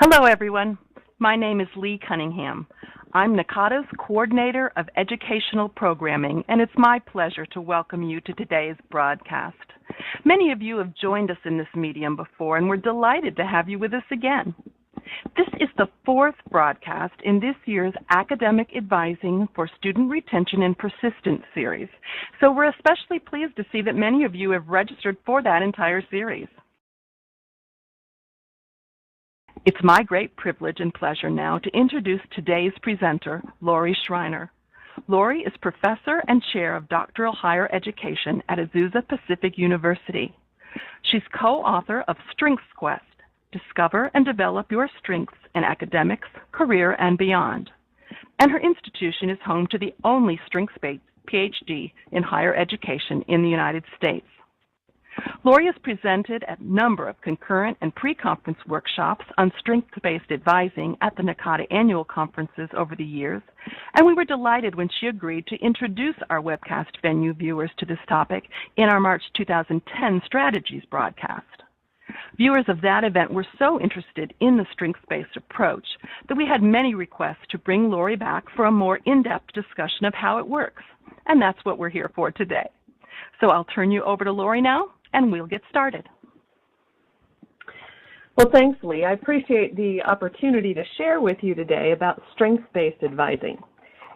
Hello, everyone. My name is Leigh Cunningham. I'm NACADA's Coordinator of Educational Programming, and it's my pleasure to welcome you to today's broadcast. Many of you have joined us in this medium before, and we're delighted to have you with us again. This is the fourth broadcast in this year's Academic Advising for Student Retention and Persistence series, so we're especially pleased to see that many of you have registered for that entire series. It's my great privilege and pleasure now to introduce today's presenter, Laurie Schreiner. Laurie is Professor and Chair of Doctoral Higher Education at Azusa Pacific University. She's co-author of Strengths Quest, Discover and Develop Your Strengths in Academics, Career, and Beyond. And her institution is home to the only strengths-based PhD in higher education in the United States. Laurie has presented at a number of concurrent and pre-conference workshops on strengths-based advising at the NACADA annual conferences over the years, and we were delighted when she agreed to introduce our webcast venue viewers to this topic in our March 2010 Strategies broadcast. Viewers of that event were so interested in the strengths-based approach that we had many requests to bring Laurie back for a more in-depth discussion of how it works, and that's what we're here for today. So I'll turn you over to Laurie now, and we'll get started. Well, thanks, Leigh. I appreciate the opportunity to share with you today about strengths-based advising.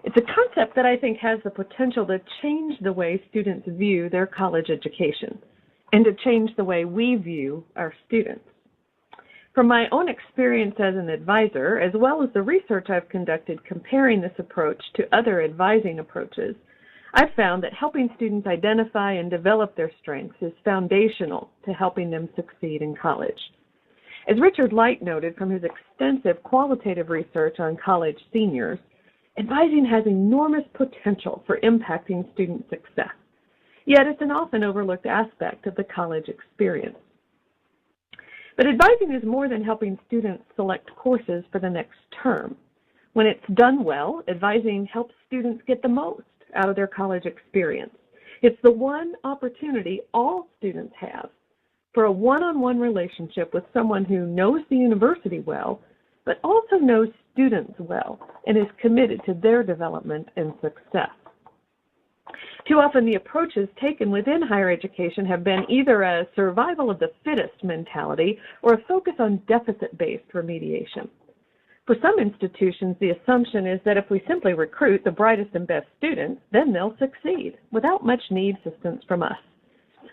It's a concept that I think has the potential to change the way students view their college education and to change the way we view our students. From my own experience as an advisor, as well as the research I've conducted comparing this approach to other advising approaches, I've found that helping students identify and develop their strengths is foundational to helping them succeed in college. As Richard Light noted from his extensive qualitative research on college seniors, advising has enormous potential for impacting student success, yet it's an often overlooked aspect of the college experience. But advising is more than helping students select courses for the next term. When it's done well, advising helps students get the most out of their college experience. It's the one opportunity all students have for a one-on-one relationship with someone who knows the university well, but also knows students well and is committed to their development and success. Too often the approaches taken within higher education have been either a survival of the fittest mentality or a focus on deficit-based remediation. For some institutions, the assumption is that if we simply recruit the brightest and best students, then they'll succeed without much need assistance from us.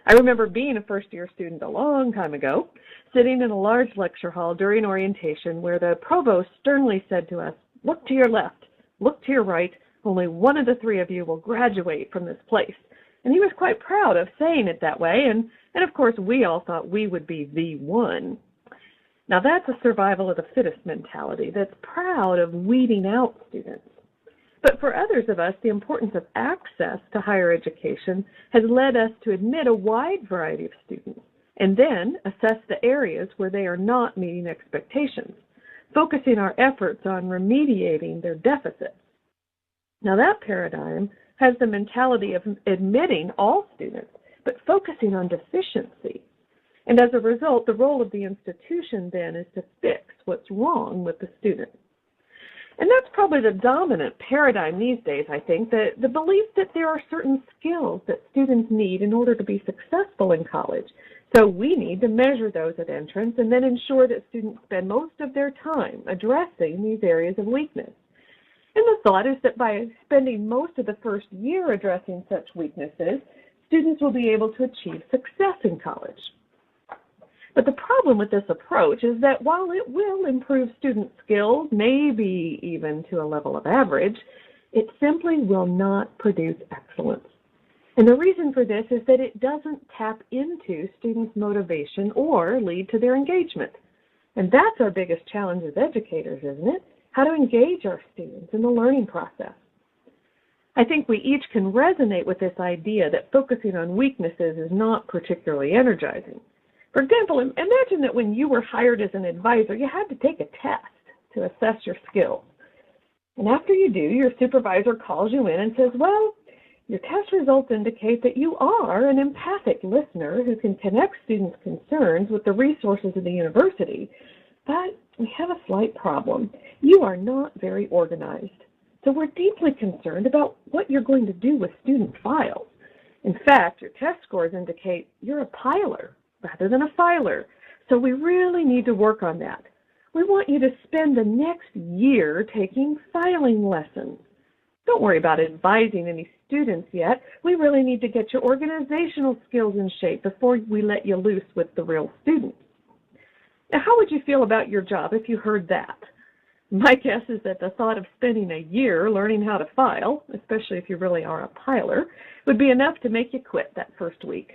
I remember being a first-year student a long time ago, sitting in a large lecture hall during orientation where the provost sternly said to us, "Look to your left, look to your right, only one of the three of you will graduate from this place." And he was quite proud of saying it that way, and of course we all thought we would be the one. Now that's a survival of the fittest mentality that's proud of weeding out students. But for others of us, the importance of access to higher education has led us to admit a wide variety of students and then assess the areas where they are not meeting expectations, focusing our efforts on remediating their deficits. Now that paradigm has the mentality of admitting all students, but focusing on deficiency. And as a result, the role of the institution then is to fix what's wrong with the student. And that's probably the dominant paradigm these days, I think, the belief that there are certain skills that students need in order to be successful in college. So we need to measure those at entrance and then ensure that students spend most of their time addressing these areas of weakness. And the thought is that by spending most of the first year addressing such weaknesses, students will be able to achieve success in college. But the problem with this approach is that while it will improve student skills, maybe even to a level of average, it simply will not produce excellence. And the reason for this is that it doesn't tap into students' motivation or lead to their engagement. And that's our biggest challenge as educators, isn't it? How to engage our students in the learning process. I think we each can resonate with this idea that focusing on weaknesses is not particularly energizing. For example, imagine that when you were hired as an advisor, you had to take a test to assess your skills. And after you do, your supervisor calls you in and says, well, your test results indicate that you are an empathic listener who can connect students' concerns with the resources of the university, but we have a slight problem. You are not very organized. So we're deeply concerned about what you're going to do with student files. In fact, your test scores indicate you're a piler rather than a filer. So we really need to work on that. We want you to spend the next year taking filing lessons. Don't worry about advising any students yet. We really need to get your organizational skills in shape before we let you loose with the real students. Now, how would you feel about your job if you heard that? My guess is that the thought of spending a year learning how to file, especially if you really are a piler, would be enough to make you quit that first week.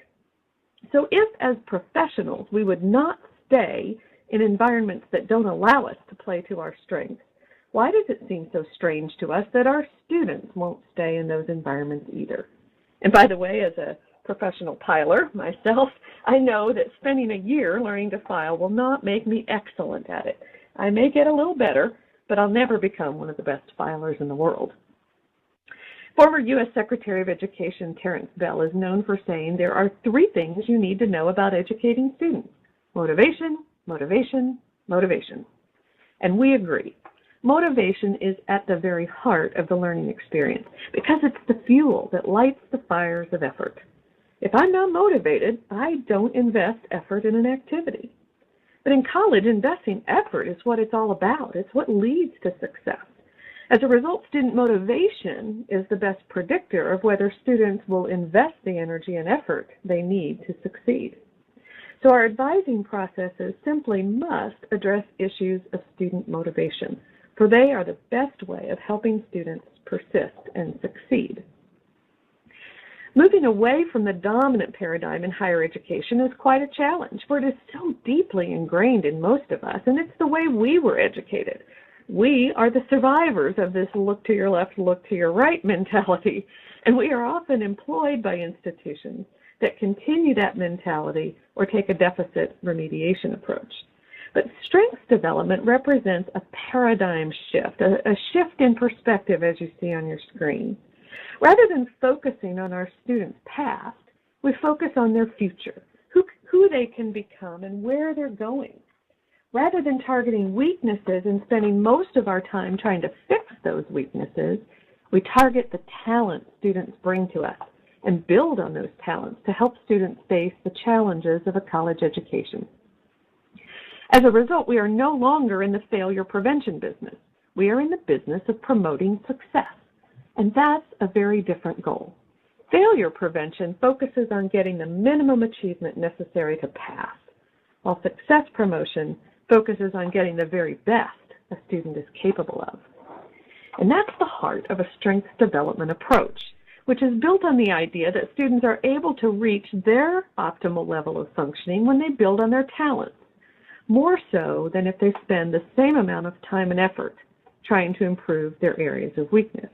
So if, as professionals, we would not stay in environments that don't allow us to play to our strengths, why does it seem so strange to us that our students won't stay in those environments either? And by the way, as a professional piler myself, I know that spending a year learning to file will not make me excellent at it. I may get a little better, but I'll never become one of the best filers in the world. Former U.S. Secretary of Education Terrence Bell is known for saying there are 3 things you need to know about educating students: motivation, motivation, motivation. And we agree. Motivation is at the very heart of the learning experience because it's the fuel that lights the fires of effort. If I'm not motivated, I don't invest effort in an activity. But in college, investing effort is what it's all about. It's what leads to success. As a result, student motivation is the best predictor of whether students will invest the energy and effort they need to succeed. So our advising processes simply must address issues of student motivation, for they are the best way of helping students persist and succeed. Moving away from the dominant paradigm in higher education is quite a challenge, for it is so deeply ingrained in most of us, and it's the way we were educated. We are the survivors of this look to your left, look to your right mentality, and we are often employed by institutions that continue that mentality or take a deficit remediation approach. But strengths development represents a paradigm shift, a shift in perspective as you see on your screen. Rather than focusing on our students' past, we focus on their future, who they can become and where they're going. Rather than targeting weaknesses and spending most of our time trying to fix those weaknesses, we target the talent students bring to us and build on those talents to help students face the challenges of a college education. As a result, we are no longer in the failure prevention business. We are in the business of promoting success, and that's a very different goal. Failure prevention focuses on getting the minimum achievement necessary to pass, while success promotion focuses on getting the very best a student is capable of. And that's the heart of a strengths development approach, which is built on the idea that students are able to reach their optimal level of functioning when they build on their talents, more so than if they spend the same amount of time and effort trying to improve their areas of weakness.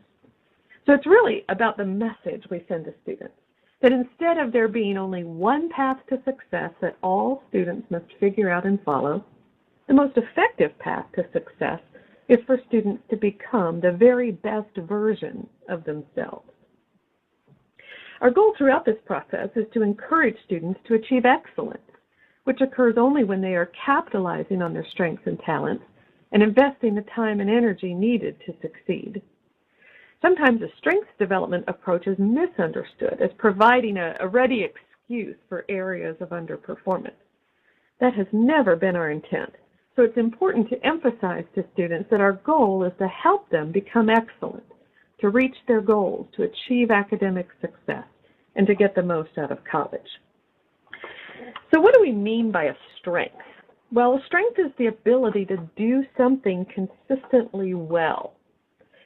So it's really about the message we send to students, that instead of there being only one path to success that all students must figure out and follow, the most effective path to success is for students to become the very best version of themselves. Our goal throughout this process is to encourage students to achieve excellence, which occurs only when they are capitalizing on their strengths and talents and investing the time and energy needed to succeed. Sometimes a strengths development approach is misunderstood as providing a ready excuse for areas of underperformance. That has never been our intent. So it's important to emphasize to students that our goal is to help them become excellent, to reach their goals, to achieve academic success, and to get the most out of college. So what do we mean by a strength? Well, a strength is the ability to do something consistently well.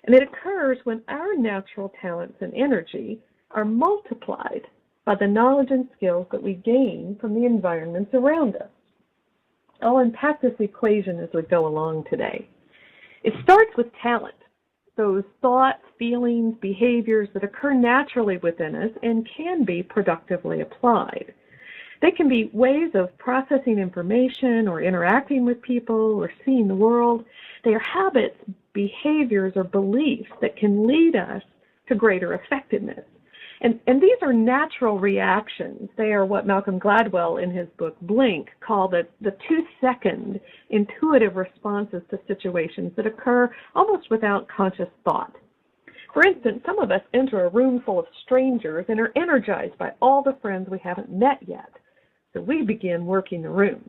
And it occurs when our natural talents and energy are multiplied by the knowledge and skills that we gain from the environments around us. I'll unpack this equation as we go along today. It starts with talent, those thoughts, feelings, behaviors that occur naturally within us and can be productively applied. They can be ways of processing information or interacting with people or seeing the world. They are habits, behaviors, or beliefs that can lead us to greater effectiveness. And these are natural reactions. They are what Malcolm Gladwell in his book Blink called the 2-second intuitive responses to situations that occur almost without conscious thought. For instance, some of us enter a room full of strangers and are energized by all the friends we haven't met yet. So we begin working the room.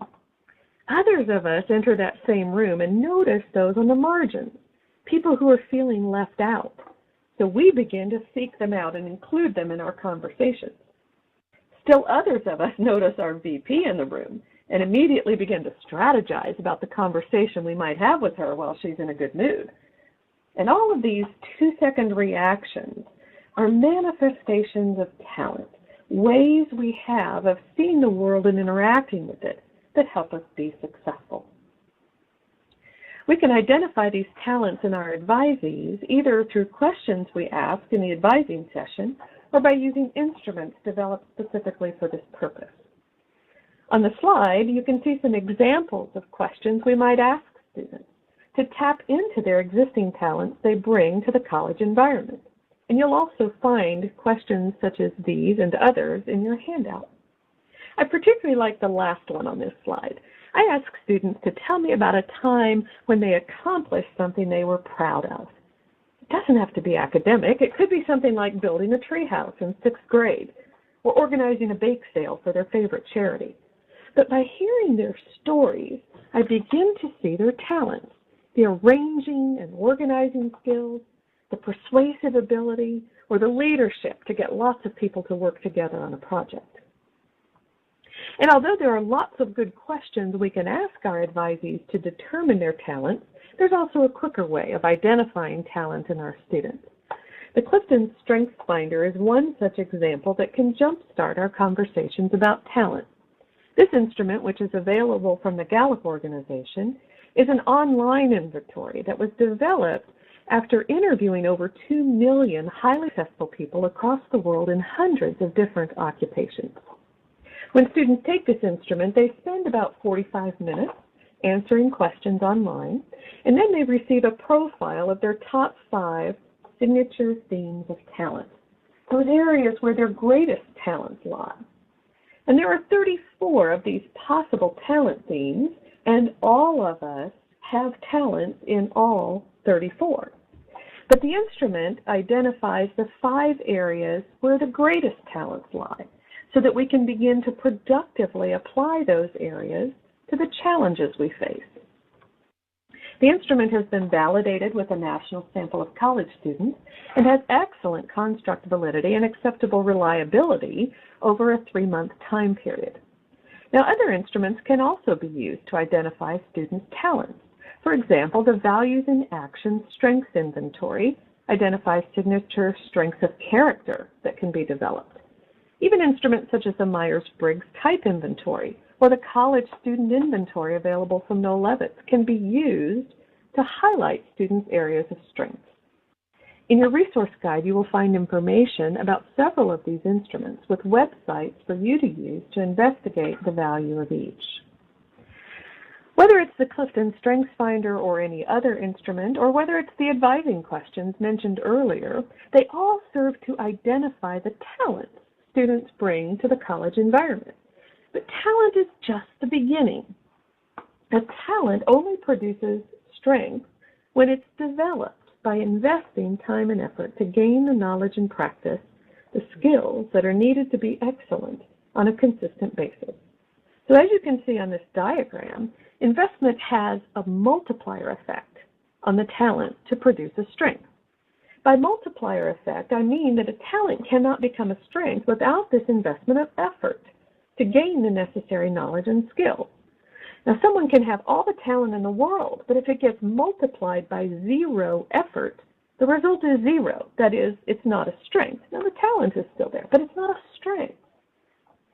Others of us enter that same room and notice those on the margins, people who are feeling left out. So we begin to seek them out and include them in our conversations. Still others of us notice our VP in the room and immediately begin to strategize about the conversation we might have with her while she's in a good mood. And all of these 2-second reactions are manifestations of talent, ways we have of seeing the world and interacting with it that help us be successful. We can identify these talents in our advisees either through questions we ask in the advising session or by using instruments developed specifically for this purpose. On the slide, you can see some examples of questions we might ask students to tap into their existing talents they bring to the college environment. And you'll also find questions such as these and others in your handout. I particularly like the last one on this slide. I ask students to tell me about a time when they accomplished something they were proud of. It doesn't have to be academic. It could be something like building a treehouse in 6th grade or organizing a bake sale for their favorite charity. But by hearing their stories, I begin to see their talents, the arranging and organizing skills, the persuasive ability, or the leadership to get lots of people to work together on a project. And although there are lots of good questions we can ask our advisees to determine their talents, there's also a quicker way of identifying talent in our students. The Clifton Strengths Finder is one such example that can jumpstart our conversations about talent. This instrument, which is available from the Gallup organization, is an online inventory that was developed after interviewing over 2 million highly successful people across the world in hundreds of different occupations. When students take this instrument, they spend about 45 minutes answering questions online, and then they receive a profile of their top 5 signature themes of talent, those areas where their greatest talents lie. And there are 34 of these possible talent themes, and all of us have talents in all 34. But the instrument identifies the 5 areas where the greatest talents lie, so that we can begin to productively apply those areas to the challenges we face. The instrument has been validated with a national sample of college students and has excellent construct validity and acceptable reliability over a 3-month time period. Now, other instruments can also be used to identify students' talents. For example, the Values in Action Strengths Inventory identifies signature strengths of character that can be developed. Even instruments such as the Myers-Briggs Type Inventory or the College Student Inventory available from Noel Levitt can be used to highlight students' areas of strength. In your resource guide, you will find information about several of these instruments with websites for you to use to investigate the value of each. Whether it's the Clifton Strengths Finder or any other instrument, or whether it's the advising questions mentioned earlier, they all serve to identify the talents students bring to the college environment. But talent is just the beginning. A talent only produces strength when it's developed by investing time and effort to gain the knowledge and practice, the skills that are needed to be excellent on a consistent basis. So as you can see on this diagram, investment has a multiplier effect on the talent to produce a strength. By multiplier effect, I mean that a talent cannot become a strength without this investment of effort to gain the necessary knowledge and skill. Now, someone can have all the talent in the world, but if it gets multiplied by 0 effort, the result is 0. That is, it's not a strength. Now, the talent is still there, but it's not a strength.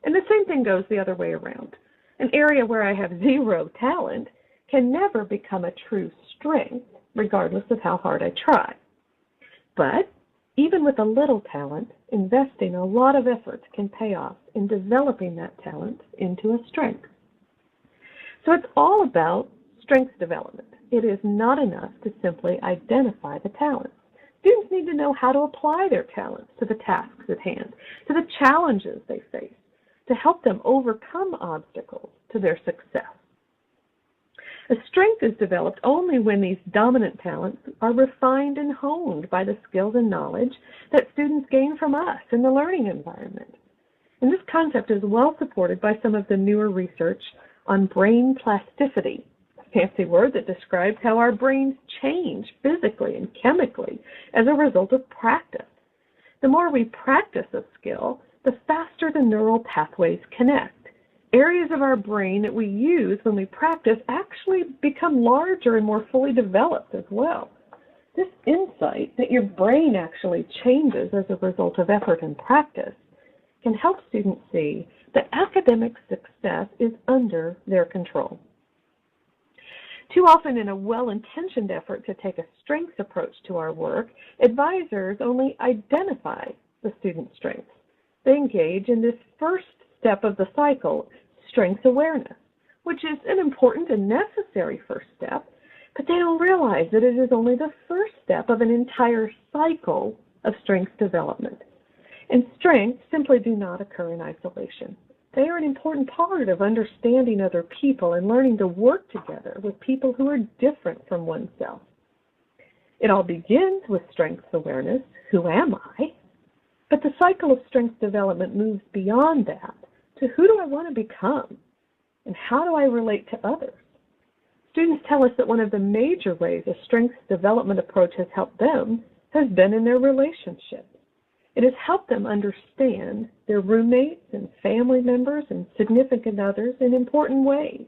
And the same thing goes the other way around. An area where I have 0 talent can never become a true strength, regardless of how hard I try. But even with a little talent, investing a lot of effort can pay off in developing that talent into a strength. So it's all about strength development. It is not enough to simply identify the talents. Students need to know how to apply their talents to the tasks at hand, to the challenges they face, to help them overcome obstacles to their success. A strength is developed only when these dominant talents are refined and honed by the skills and knowledge that students gain from us in the learning environment. And this concept is well supported by some of the newer research on brain plasticity, a fancy word that describes how our brains change physically and chemically as a result of practice. The more we practice a skill, the faster the neural pathways connect. Areas of our brain that we use when we practice actually become larger and more fully developed as well. This insight that your brain actually changes as a result of effort and practice can help students see that academic success is under their control. Too often, in a well-intentioned effort to take a strengths approach to our work, advisors only identify the student's strengths. They engage in this first step of the cycle, strengths awareness, which is an important and necessary first step, but they don't realize that it is only the first step of an entire cycle of strengths development. And strengths simply do not occur in isolation. They are an important part of understanding other people and learning to work together with people who are different from oneself. It all begins with strengths awareness, who am I? But the cycle of strengths development moves beyond that to who do I want to become and how do I relate to others? Students tell us that one of the major ways a strengths development approach has helped them has been in their relationships. It has helped them understand their roommates and family members and significant others in important ways,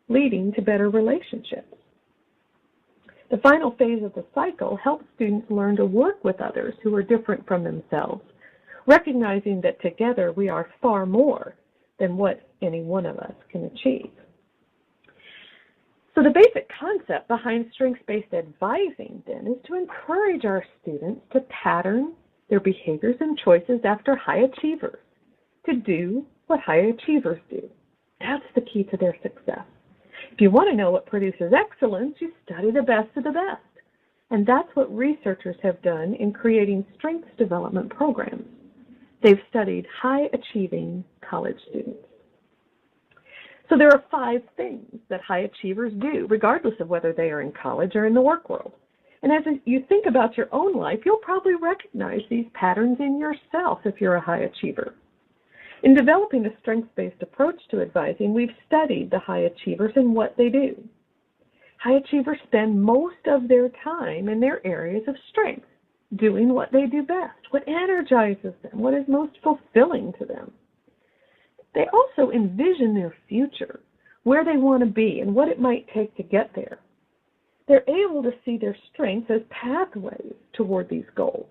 leading to better relationships. The final phase of the cycle helps students learn to work with others who are different from themselves, recognizing that together we are far more than what any one of us can achieve. So the basic concept behind strengths-based advising, then, is to encourage our students to pattern their behaviors and choices after high achievers, to do what high achievers do. That's the key to their success. If you want to know what produces excellence, you study the best of the best. And that's what researchers have done in creating strengths development programs. They've studied high-achieving college students. So there are 5 things that high achievers do, regardless of whether they are in college or in the work world. And as you think about your own life, you'll probably recognize these patterns in yourself if you're a high achiever. In developing a strengths-based approach to advising, we've studied the high achievers and what they do. High achievers spend most of their time in their areas of strength, doing what they do best, what energizes them, what is most fulfilling to them. They also envision their future, where they want to be and what it might take to get there. They're able to see their strengths as pathways toward these goals.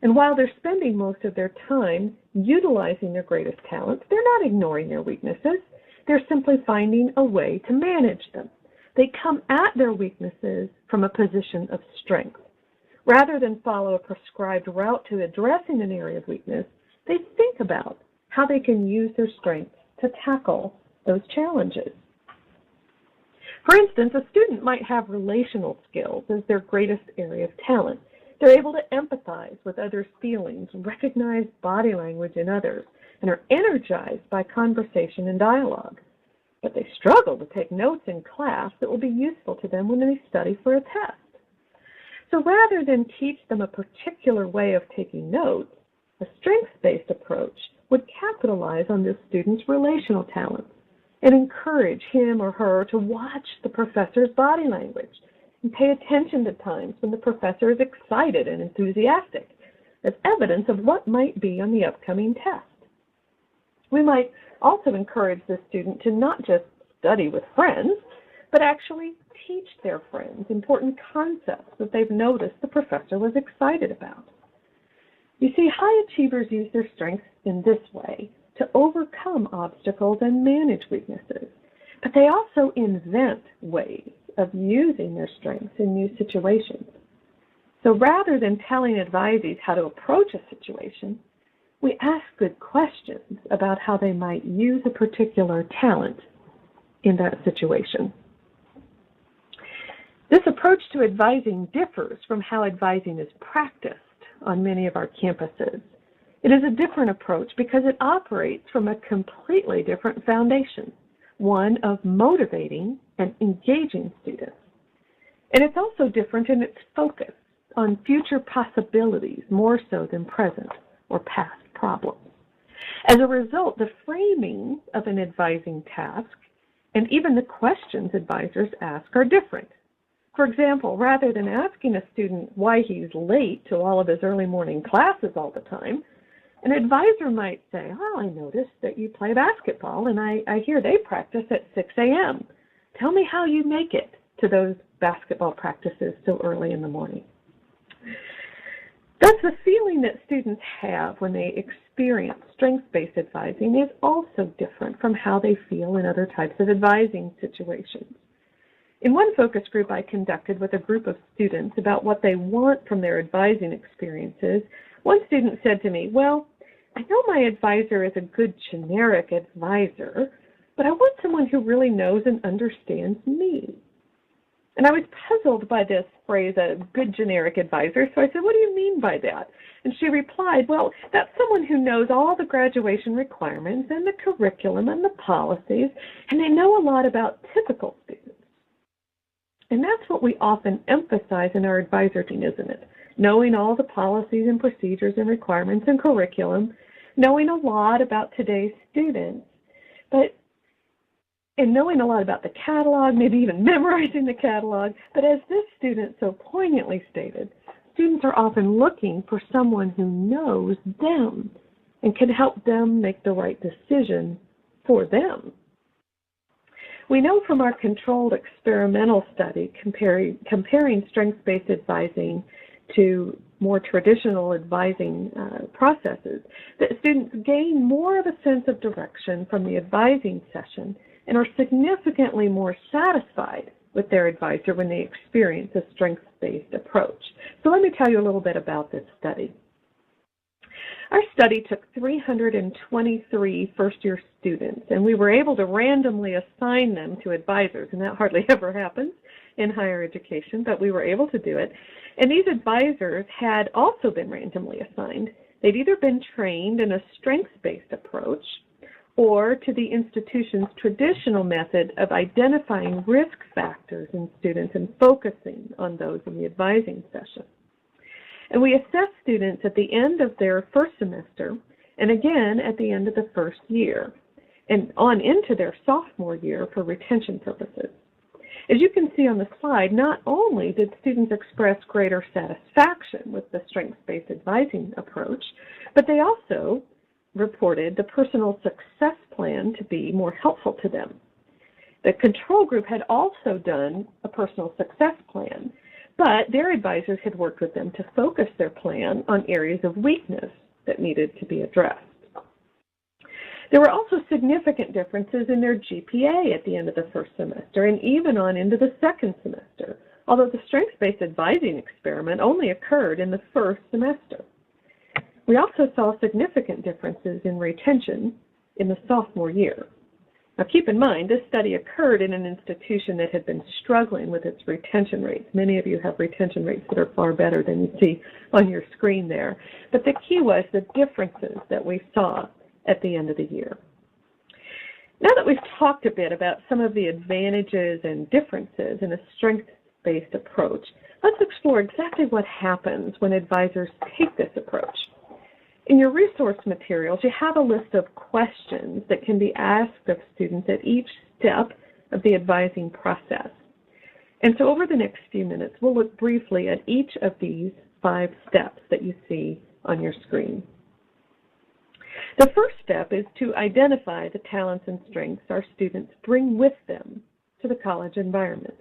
And while they're spending most of their time utilizing their greatest talents, they're not ignoring their weaknesses. They're simply finding a way to manage them. They come at their weaknesses from a position of strength. Rather than follow a prescribed route to addressing an area of weakness, they think about how they can use their strengths to tackle those challenges. For instance, a student might have relational skills as their greatest area of talent. They're able to empathize with others' feelings, recognize body language in others, and are energized by conversation and dialogue. But they struggle to take notes in class that will be useful to them when they study for a test. So rather than teach them a particular way of taking notes, a strengths-based approach would capitalize on this student's relational talents and encourage him or her to watch the professor's body language and pay attention to times when the professor is excited and enthusiastic as evidence of what might be on the upcoming test. We might also encourage the student to not just study with friends, but actually teach their friends important concepts that they've noticed the professor was excited about. You see, high achievers use their strengths in this way to overcome obstacles and manage weaknesses, but they also invent ways of using their strengths in new situations. So rather than telling advisees how to approach a situation, we ask good questions about how they might use a particular talent in that situation. This approach to advising differs from how advising is practiced on many of our campuses. It is a different approach because it operates from a completely different foundation, one of motivating and engaging students. And it's also different in its focus on future possibilities more so than present or past problems. As a result, the framing of an advising task and even the questions advisors ask are different. For example, rather than asking a student why he's late to all of his early morning classes all the time, an advisor might say, "Oh, I noticed that you play basketball, and I hear they practice at 6 a.m. Tell me how you make it to those basketball practices so early in the morning." Thus, the feeling that students have when they experience strengths-based advising is also different from how they feel in other types of advising situations. In one focus group I conducted with a group of students about what they want from their advising experiences, one student said to me, "Well, I know my advisor is a good generic advisor, but I want someone who really knows and understands me." And I was puzzled by this phrase, a good generic advisor, so I said, "What do you mean by that?" And she replied, "Well, that's someone who knows all the graduation requirements and the curriculum and the policies, and they know a lot about typical students." And that's what we often emphasize in our advisor team, isn't it? Knowing all the policies and procedures and requirements and curriculum, knowing a lot about today's students, and knowing a lot about the catalog, maybe even memorizing the catalog. But as this student so poignantly stated, students are often looking for someone who knows them and can help them make the right decision for them. We know from our controlled experimental study comparing strengths-based advising to more traditional advising processes that students gain more of a sense of direction from the advising session and are significantly more satisfied with their advisor when they experience a strengths-based approach. So let me tell you a little bit about this study. Our study took 323 first-year students, and we were able to randomly assign them to advisors, and that hardly ever happens in higher education, but we were able to do it. And these advisors had also been randomly assigned. They'd either been trained in a strengths-based approach or to the institution's traditional method of identifying risk factors in students and focusing on those in the advising session. And we assess students at the end of their first semester and again at the end of the first year and on into their sophomore year for retention purposes. As you can see on the slide, not only did students express greater satisfaction with the strengths-based advising approach, but they also reported the personal success plan to be more helpful to them. The control group had also done a personal success plan, but their advisors had worked with them to focus their plan on areas of weakness that needed to be addressed. There were also significant differences in their GPA at the end of the first semester and even on into the second semester, although the strengths-based advising experiment only occurred in the first semester. We also saw significant differences in retention in the sophomore year. Now keep in mind, this study occurred in an institution that had been struggling with its retention rates. Many of you have retention rates that are far better than you see on your screen there. But the key was the differences that we saw at the end of the year. Now that we've talked a bit about some of the advantages and differences in a strengths-based approach, let's explore exactly what happens when advisors take this approach. In your resource materials, you have a list of questions that can be asked of students at each step of the advising process. And so over the next few minutes, we'll look briefly at each of these 5 steps that you see on your screen. The first step is to identify the talents and strengths our students bring with them to the college environment.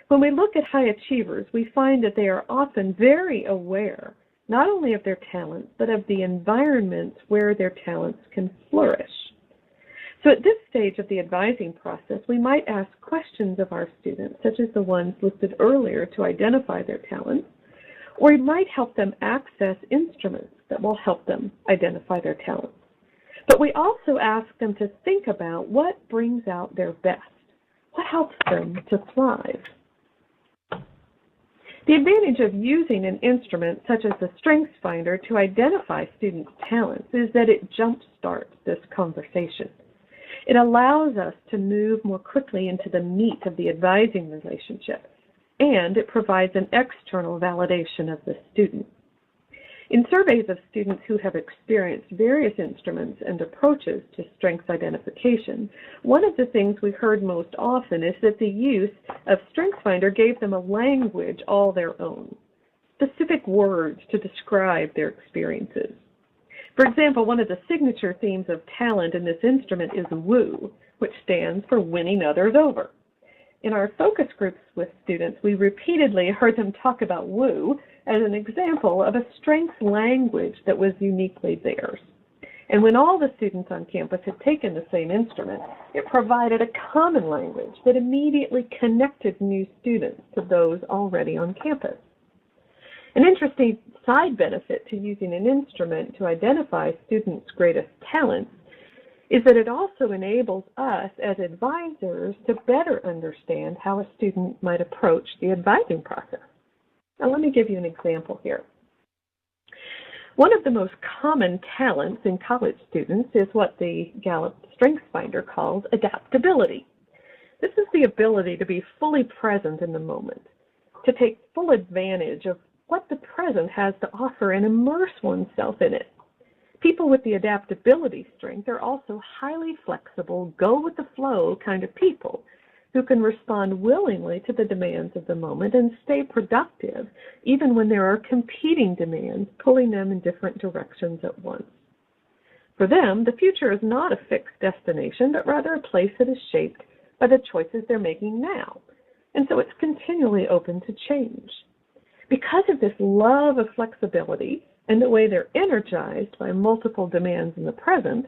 When we look at high achievers, we find that they are often very aware not only of their talents, but of the environments where their talents can flourish. So at this stage of the advising process, we might ask questions of our students, such as the ones listed earlier, to identify their talents, or we might help them access instruments that will help them identify their talents. But we also ask them to think about what brings out their best, what helps them to thrive. The advantage of using an instrument such as the Strengths Finder to identify students' talents is that it jumpstarts this conversation. It allows us to move more quickly into the meat of the advising relationship, and it provides an external validation of the student. In surveys of students who have experienced various instruments and approaches to strengths identification, one of the things we heard most often is that the use of StrengthsFinder gave them a language all their own, specific words to describe their experiences. For example, one of the signature themes of talent in this instrument is WOO, which stands for winning others over. In our focus groups with students, we repeatedly heard them talk about WOO as an example of a strengths language that was uniquely theirs. And when all the students on campus had taken the same instrument, it provided a common language that immediately connected new students to those already on campus. An interesting side benefit to using an instrument to identify students' greatest talents is that it also enables us as advisors to better understand how a student might approach the advising process. Now let me give you an example here. One of the most common talents in college students is what the Gallup Strengths Finder calls adaptability. This is the ability to be fully present in the moment, to take full advantage of what the present has to offer and immerse oneself in it. People with the adaptability strength are also highly flexible, go-with-the-flow kind of people who can respond willingly to the demands of the moment and stay productive even when there are competing demands pulling them in different directions at once. For them, the future is not a fixed destination, but rather a place that is shaped by the choices they're making now, and so it's continually open to change. Because of this love of flexibility and the way they're energized by multiple demands in the present,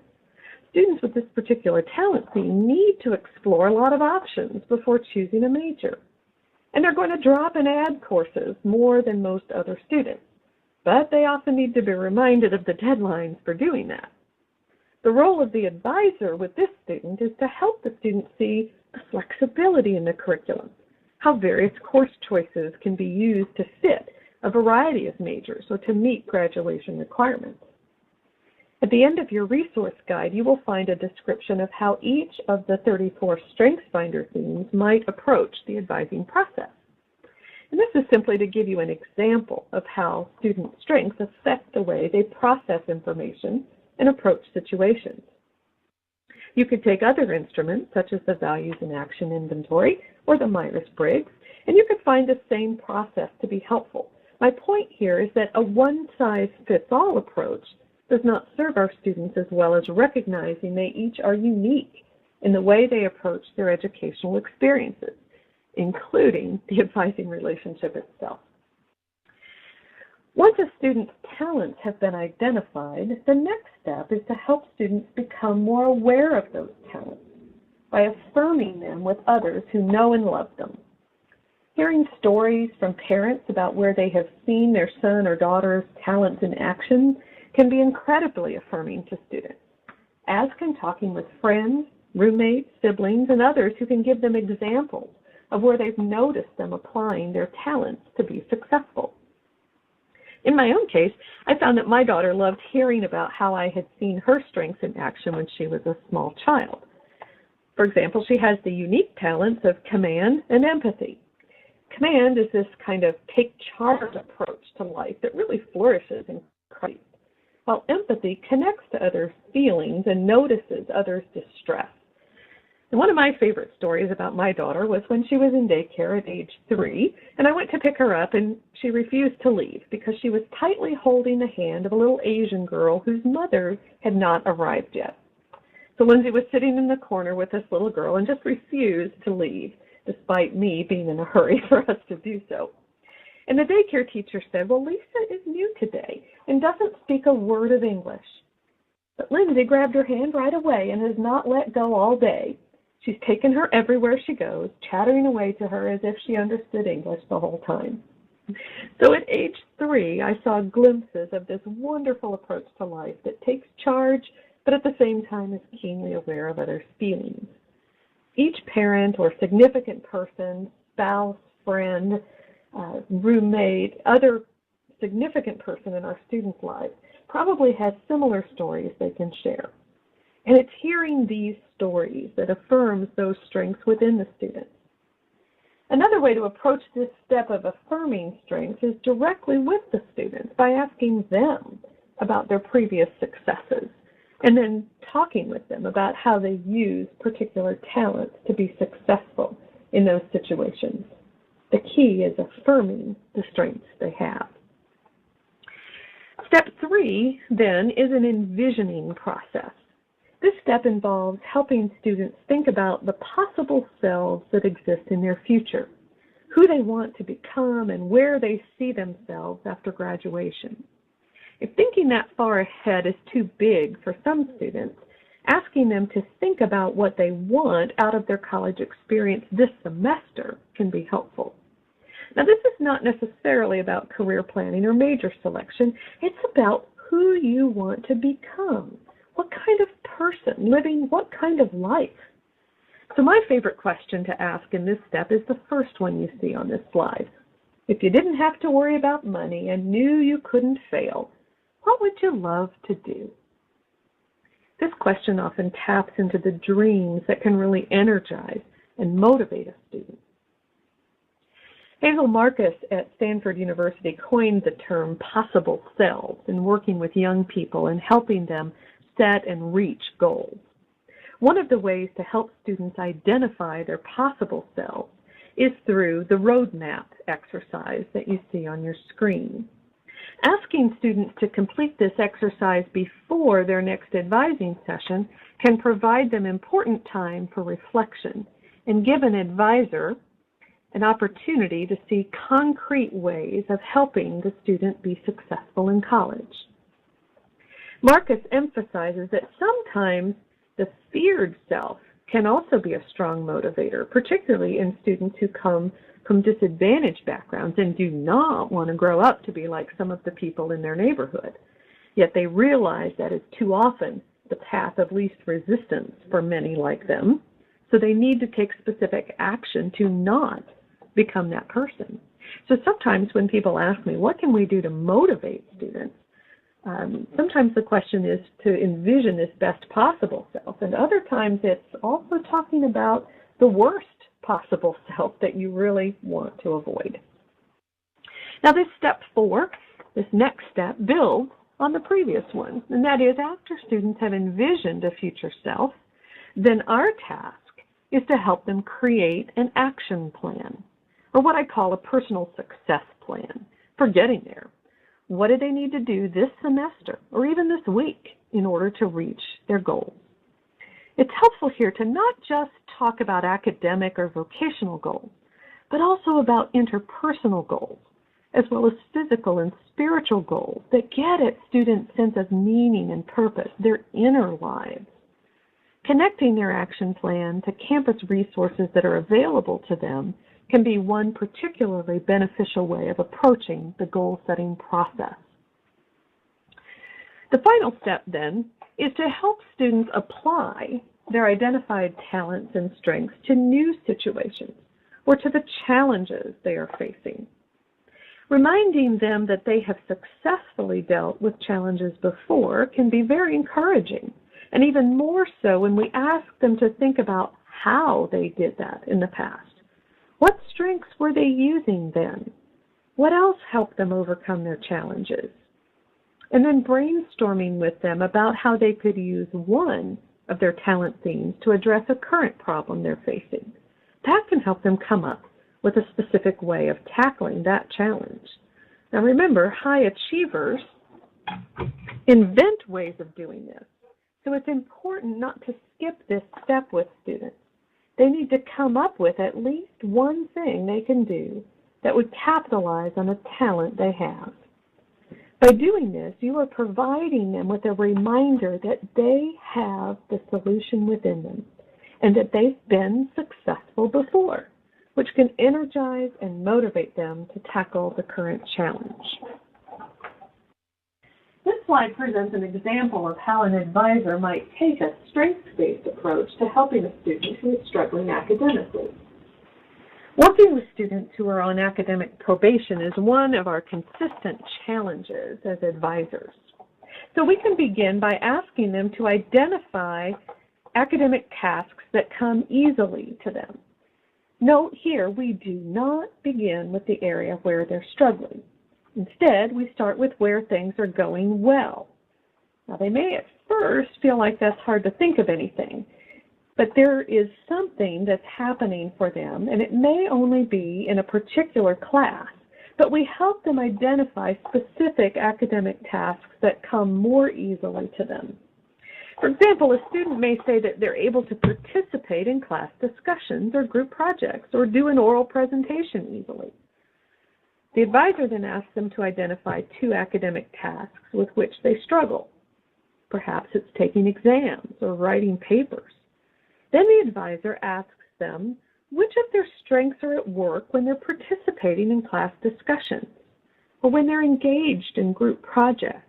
students with this particular talent theme need to explore a lot of options before choosing a major. And they're going to drop and add courses more than most other students, but they often need to be reminded of the deadlines for doing that. The role of the advisor with this student is to help the student see the flexibility in the curriculum, how various course choices can be used to fit a variety of majors or to meet graduation requirements. At the end of your resource guide, you will find a description of how each of the 34 StrengthsFinder themes might approach the advising process. And this is simply to give you an example of how student strengths affect the way they process information and approach situations. You could take other instruments, such as the Values in Action Inventory or the Myers-Briggs, and you could find the same process to be helpful. My point here is that a one-size-fits-all approach does not serve our students as well as recognizing they each are unique in the way they approach their educational experiences, including the advising relationship itself. Once a student's talents have been identified, the next step is to help students become more aware of those talents by affirming them with others who know and love them. Hearing stories from parents about where they have seen their son or daughter's talents in action can be incredibly affirming to students, as can talking with friends, roommates, siblings, and others who can give them examples of where they've noticed them applying their talents to be successful. In my own case, I found that my daughter loved hearing about how I had seen her strengths in action when she was a small child. For example, she has the unique talents of command and empathy. Command is this kind of take charge approach to life that really flourishes in Christ, while empathy connects to others' feelings and notices others' distress. And one of my favorite stories about my daughter was when she was in daycare at age 3, and I went to pick her up, and she refused to leave because she was tightly holding the hand of a little Asian girl whose mother had not arrived yet. So Lindsay was sitting in the corner with this little girl and just refused to leave, despite me being in a hurry for us to do so. And the daycare teacher said, "Well, Lisa is new today and doesn't speak a word of English." But Lindsay grabbed her hand right away and has not let go all day. She's taken her everywhere she goes, chattering away to her as if she understood English the whole time. So at age 3, I saw glimpses of this wonderful approach to life that takes charge, but at the same time is keenly aware of others' feelings. Each parent or significant person, spouse, friend, roommate, other significant person in our students' lives probably has similar stories they can share. And it's hearing these stories that affirms those strengths within the student. Another way to approach this step of affirming strengths is directly with the students by asking them about their previous successes and then talking with them about how they use particular talents to be successful in those situations. The key is affirming the strengths they have. Step 3, then, is an envisioning process. This step involves helping students think about the possible selves that exist in their future, who they want to become, and where they see themselves after graduation. If thinking that far ahead is too big for some students, asking them to think about what they want out of their college experience this semester can be helpful. Now, this is not necessarily about career planning or major selection. It's about who you want to become. What kind of person living what kind of life? So my favorite question to ask in this step is the first one you see on this slide. If you didn't have to worry about money and knew you couldn't fail, what would you love to do? This question often taps into the dreams that can really energize and motivate a student. Hazel Marcus at Stanford University coined the term possible selves in working with young people and helping them set and reach goals. One of the ways to help students identify their possible selves is through the roadmap exercise that you see on your screen. Asking students to complete this exercise before their next advising session can provide them important time for reflection and give an advisor an opportunity to see concrete ways of helping the student be successful in college. Marcus emphasizes that sometimes the feared self can also be a strong motivator, particularly in students who come from disadvantaged backgrounds and do not want to grow up to be like some of the people in their neighborhood. Yet they realize that is too often the path of least resistance for many like them, so they need to take specific action to not become that person. So sometimes when people ask me, what can we do to motivate students? Sometimes the question is to envision this best possible self, and other times it's also talking about the worst possible self that you really want to avoid. Now this step 4, this next step, builds on the previous one, and that is after students have envisioned a future self, then our task is to help them create an action plan, or what I call a personal success plan for getting there. What do they need to do this semester or even this week in order to reach their goals? It's helpful here to not just talk about academic or vocational goals, but also about interpersonal goals, as well as physical and spiritual goals that get at students' sense of meaning and purpose, their inner lives. Connecting their action plan to campus resources that are available to them can be one particularly beneficial way of approaching the goal-setting process. The final step, then, is to help students apply their identified talents and strengths to new situations or to the challenges they are facing. Reminding them that they have successfully dealt with challenges before can be very encouraging, and even more so when we ask them to think about how they did that in the past. What strengths were they using then? What else helped them overcome their challenges? And then brainstorming with them about how they could use one of their talent themes to address a current problem they're facing. That can help them come up with a specific way of tackling that challenge. Now remember, high achievers invent ways of doing this. So it's important not to skip this step with students. They need to come up with at least one thing they can do that would capitalize on a talent they have. By doing this, you are providing them with a reminder that they have the solution within them and that they've been successful before, which can energize and motivate them to tackle the current challenge. This slide presents an example of how an advisor might take a strengths-based approach to helping a student who is struggling academically. Working with students who are on academic probation is one of our consistent challenges as advisors. So we can begin by asking them to identify academic tasks that come easily to them. Note here, we do not begin with the area where they're struggling. Instead, we start with where things are going well. Now, they may at first feel like that's hard to think of anything, but there is something that's happening for them, and it may only be in a particular class, but we help them identify specific academic tasks that come more easily to them. For example, a student may say that they're able to participate in class discussions or group projects or do an oral presentation easily. The advisor then asks them to identify 2 academic tasks with which they struggle. Perhaps it's taking exams or writing papers. Then the advisor asks them which of their strengths are at work when they're participating in class discussions, or when they're engaged in group projects,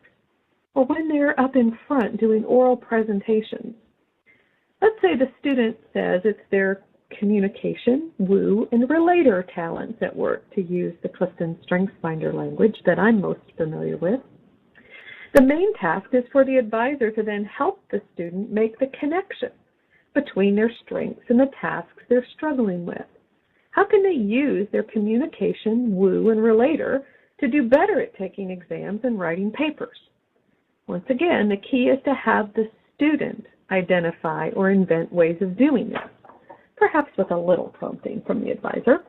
or when they're up in front doing oral presentations. Let's say the student says it's their communication, woo, and relator talents at work, to use the Clifton StrengthsFinder language that I'm most familiar with. The main task is for the advisor to then help the student make the connection between their strengths and the tasks they're struggling with. How can they use their communication, woo, and relator to do better at taking exams and writing papers? Once again, the key is to have the student identify or invent ways of doing this, perhaps with a little prompting from the advisor.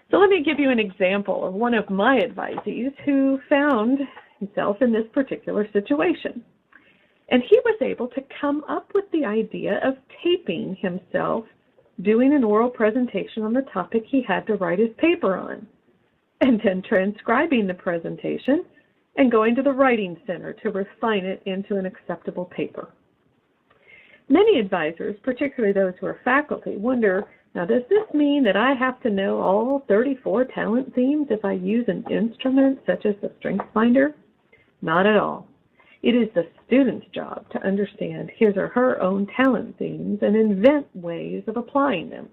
So let me give you an example of one of my advisees who found himself in this particular situation. And he was able to come up with the idea of taping himself doing an oral presentation on the topic he had to write his paper on, and then transcribing the presentation and going to the writing center to refine it into an acceptable paper. Many advisors, particularly those who are faculty, wonder, now does this mean that I have to know all 34 talent themes if I use an instrument such as the StrengthsFinder? Not at all. It is the student's job to understand his or her own talent themes and invent ways of applying them.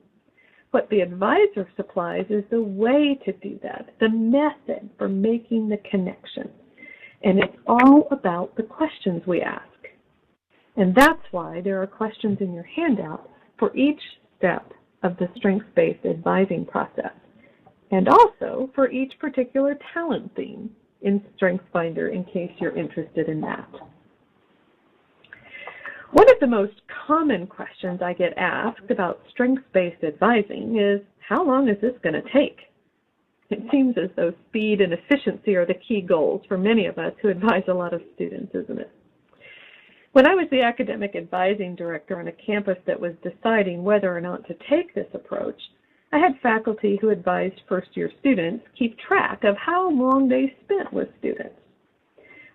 What the advisor supplies is the way to do that, the method for making the connection. And it's all about the questions we ask. And that's why there are questions in your handout for each step of the strengths-based advising process, and also for each particular talent theme in StrengthsFinder in case you're interested in that. One of the most common questions I get asked about strengths-based advising is, how long is this going to take? It seems as though speed and efficiency are the key goals for many of us who advise a lot of students, isn't it? When I was the academic advising director on a campus that was deciding whether or not to take this approach, I had faculty who advised first-year students keep track of how long they spent with students.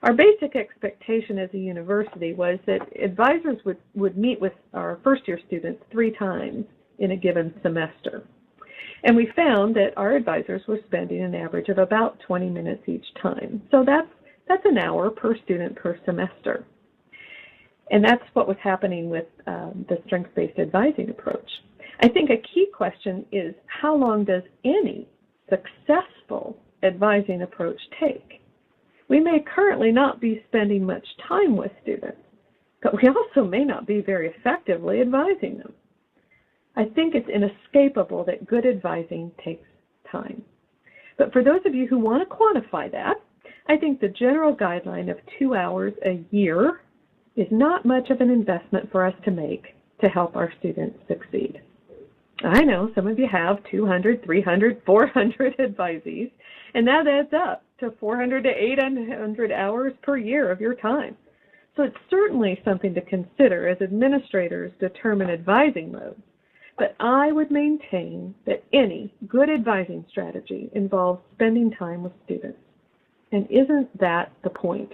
Our basic expectation as a university was that advisors would meet with our first-year students 3 times in a given semester. And we found that our advisors were spending an average of about 20 minutes each time. So that's an hour per student per semester. And that's what was happening with the strengths-based advising approach. I think a key question is, how long does any successful advising approach take? We may currently not be spending much time with students, but we also may not be very effectively advising them. I think it's inescapable that good advising takes time. But for those of you who want to quantify that, I think the general guideline of 2 hours a year is not much of an investment for us to make to help our students succeed. I know some of you have 200, 300, 400 advisees, and that adds up to 400 to 800 hours per year of your time. So it's certainly something to consider as administrators determine advising loads. But I would maintain that any good advising strategy involves spending time with students. And isn't that the point?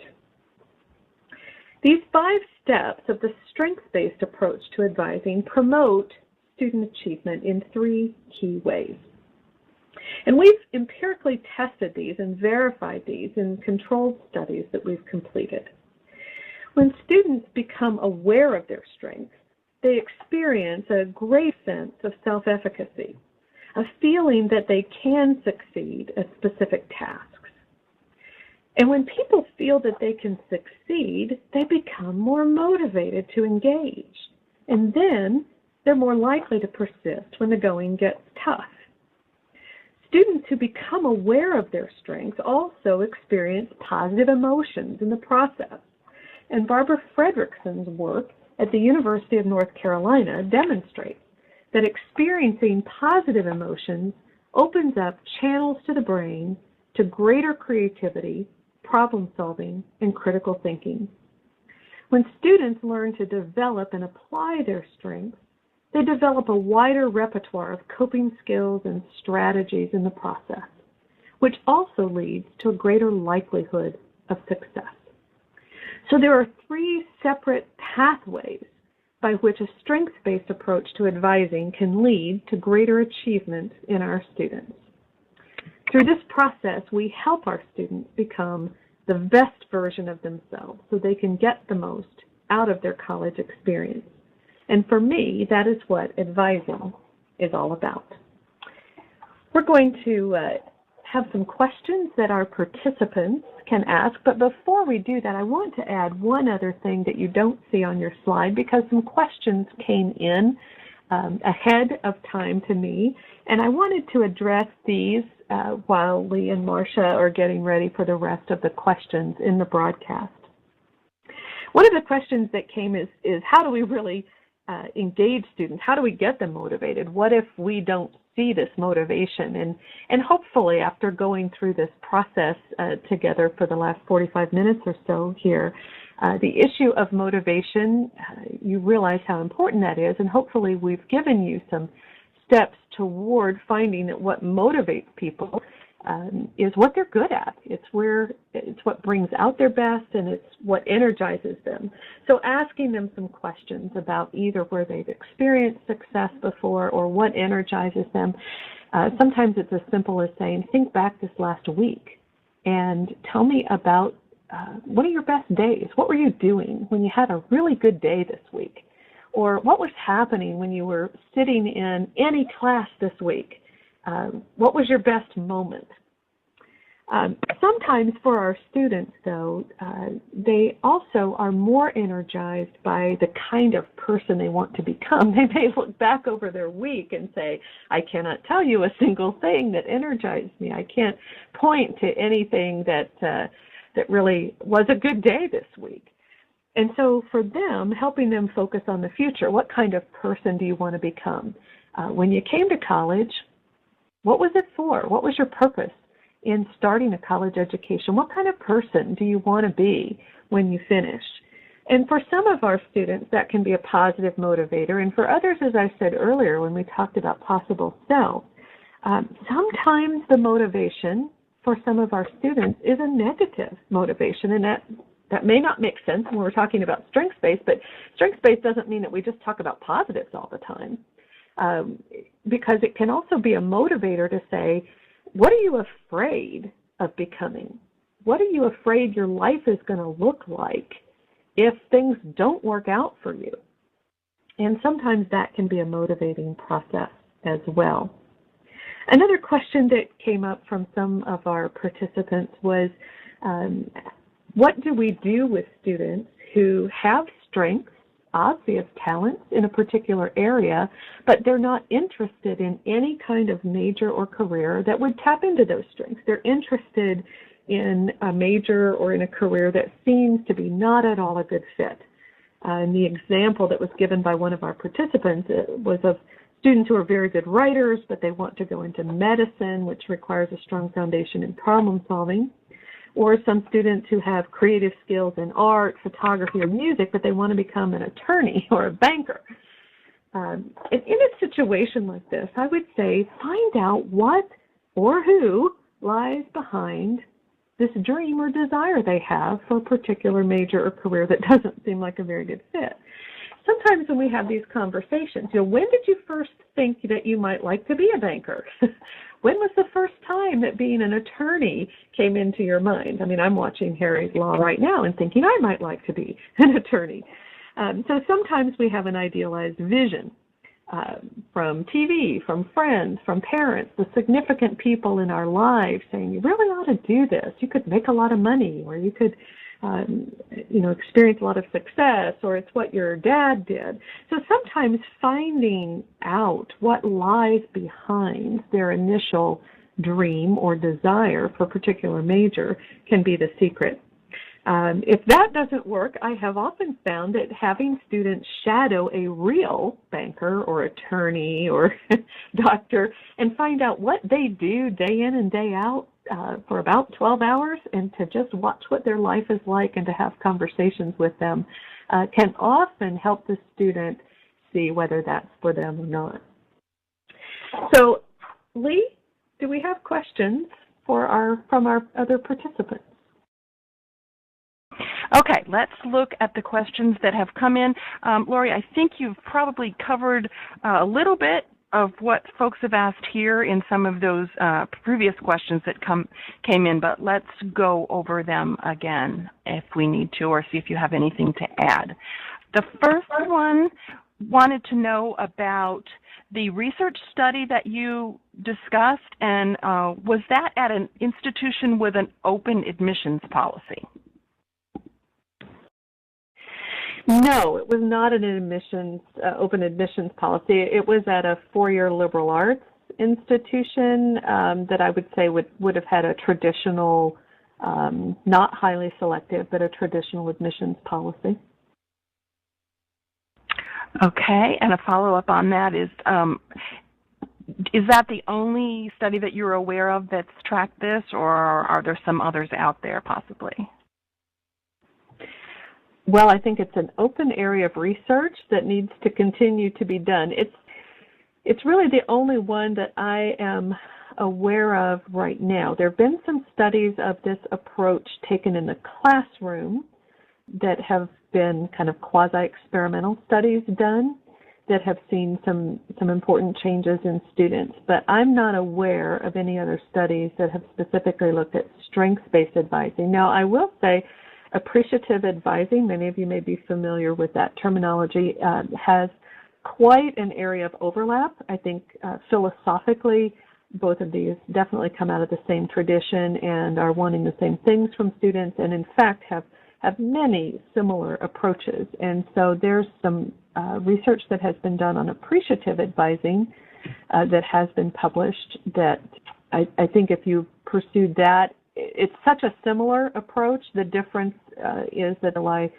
These 5 steps of the strengths-based approach to advising promote student achievement in 3 key ways. And we've empirically tested these and verified these in controlled studies that we've completed. When students become aware of their strengths, they experience a great sense of self-efficacy, a feeling that they can succeed at specific tasks. And when people feel that they can succeed, they become more motivated to engage. And then they're more likely to persist when the going gets tough. Students who become aware of their strengths also experience positive emotions in the process. And Barbara Fredrickson's work at the University of North Carolina demonstrates that experiencing positive emotions opens up channels to the brain to greater creativity, problem solving, and critical thinking. When students learn to develop and apply their strengths, they develop a wider repertoire of coping skills and strategies in the process, which also leads to a greater likelihood of success. So there are three separate pathways by which a strengths-based approach to advising can lead to greater achievement in our students. Through this process, we help our students become the best version of themselves so they can get the most out of their college experience. And for me, that is what advising is all about. We're going to have some questions that our participants can ask, but before we do that, I want to add one other thing that you don't see on your slide because some questions came in ahead of time to me, and I wanted to address these while Leigh and Marcia are getting ready for the rest of the questions in the broadcast. One of the questions that came is how do we really engage students? How do we get them motivated? What if we don't see this motivation? And hopefully after going through this process together for the last 45 minutes or so here, the issue of motivation, you realize how important that is, and hopefully we've given you some steps toward finding that what motivates people is what they're good at. It's what brings out their best, and it's what energizes them. So asking them some questions about either where they've experienced success before or what energizes them. Sometimes it's as simple as saying, think back this last week and tell me about what are your best days? What were you doing when you had a really good day this week? Or what was happening when you were sitting in any class this week? What was your best moment? Sometimes for our students, though, they also are more energized by the kind of person they want to become. They may look back over their week and say, I cannot tell you a single thing that energized me. I can't point to anything that really was a good day this week. And so for them, helping them focus on the future, what kind of person do you want to become? When you came to college, what was it for? What was your purpose in starting a college education? What kind of person do you want to be when you finish? And for some of our students, that can be a positive motivator. And for others, as I said earlier when we talked about possible self, sometimes the motivation for some of our students is a negative motivation, and that may not make sense when we're talking about strengths-based, but strengths-based doesn't mean that we just talk about positives all the time. Because it can also be a motivator to say, what are you afraid of becoming? What are you afraid your life is going to look like if things don't work out for you? And sometimes that can be a motivating process as well. Another question that came up from some of our participants was, what do we do with students who have strengths, obvious talents in a particular area, but they're not interested in any kind of major or career that would tap into those strengths? They're interested in a major or in a career that seems to be not at all a good fit. And the example that was given by one of our participants was of students who are very good writers, but they want to go into medicine, which requires a strong foundation in problem solving. Or some students who have creative skills in art, photography, or music, but they want to become an attorney or a banker. In a situation like this, I would say find out what or who lies behind this dream or desire they have for a particular major or career that doesn't seem like a very good fit. Sometimes when we have these conversations, when did you first think that you might like to be a banker? When was the first time that being an attorney came into your mind? I mean, I'm watching Harry's Law right now and thinking I might like to be an attorney. So sometimes we have an idealized vision. from TV, from friends, from parents, the significant people in our lives saying, you really ought to do this. You could make a lot of money, or you could experience a lot of success, or it's what your dad did. So sometimes finding out what lies behind their initial dream or desire for a particular major can be the secret. If that doesn't work, I have often found that having students shadow a real banker or attorney or doctor and find out what they do day in and day out for about 12 hours, and to just watch what their life is like and to have conversations with them can often help the student see whether that's for them or not. So, Leigh, do we have questions from our other participants? Okay, let's look at the questions that have come in. Laurie, I think you've probably covered a little bit of what folks have asked here in some of those previous questions that came in, but let's go over them again if we need to, or see if you have anything to add. The first one wanted to know about the research study that you discussed, and was that at an institution with an open admissions policy? No, it was not an open admissions policy. It was at a four-year liberal arts institution that I would say would have had a traditional, not highly selective, but a traditional admissions policy. Okay, and a follow-up on that is that the only study that you're aware of that's tracked this, or are there some others out there possibly? Well, I think it's an open area of research that needs to continue to be done. It's really the only one that I am aware of right now. There have been some studies of this approach taken in the classroom that have been kind of quasi-experimental studies done that have seen some important changes in students, but I'm not aware of any other studies that have specifically looked at strengths-based advising. Now, I will say appreciative advising, many of you may be familiar with that terminology, has quite an area of overlap. I think philosophically, both of these definitely come out of the same tradition and are wanting the same things from students, and in fact have many similar approaches. And so there's some research that has been done on appreciative advising that has been published that I think if you pursued that, it's such a similar approach. The difference is that it relies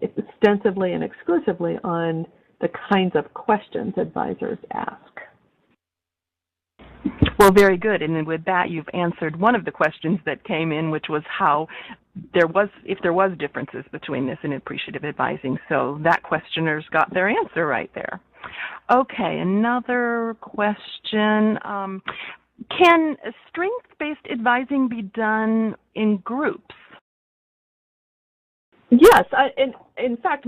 extensively and exclusively on the kinds of questions advisors ask. Well, very good. And with that, you've answered one of the questions that came in, which was if there was differences between this and appreciative advising. So that questioner's got their answer right there. Okay, another question. Can strengths-based advising be done in groups? Yes. In fact,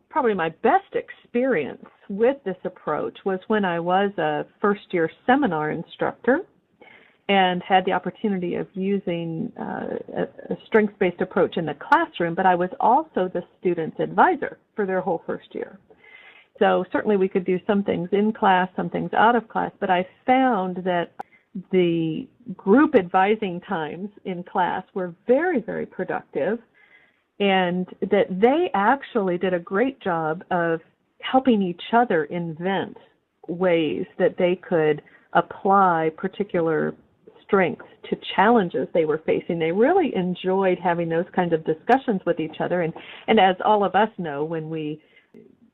probably my best experience with this approach was when I was a first-year seminar instructor and had the opportunity of using a strengths-based approach in the classroom, but I was also the student's advisor for their whole first year. So certainly we could do some things in class, some things out of class, but I found that the group advising times in class were very, very productive, and that they actually did a great job of helping each other invent ways that they could apply particular strengths to challenges they were facing. They really enjoyed having those kinds of discussions with each other, and as all of us know, when we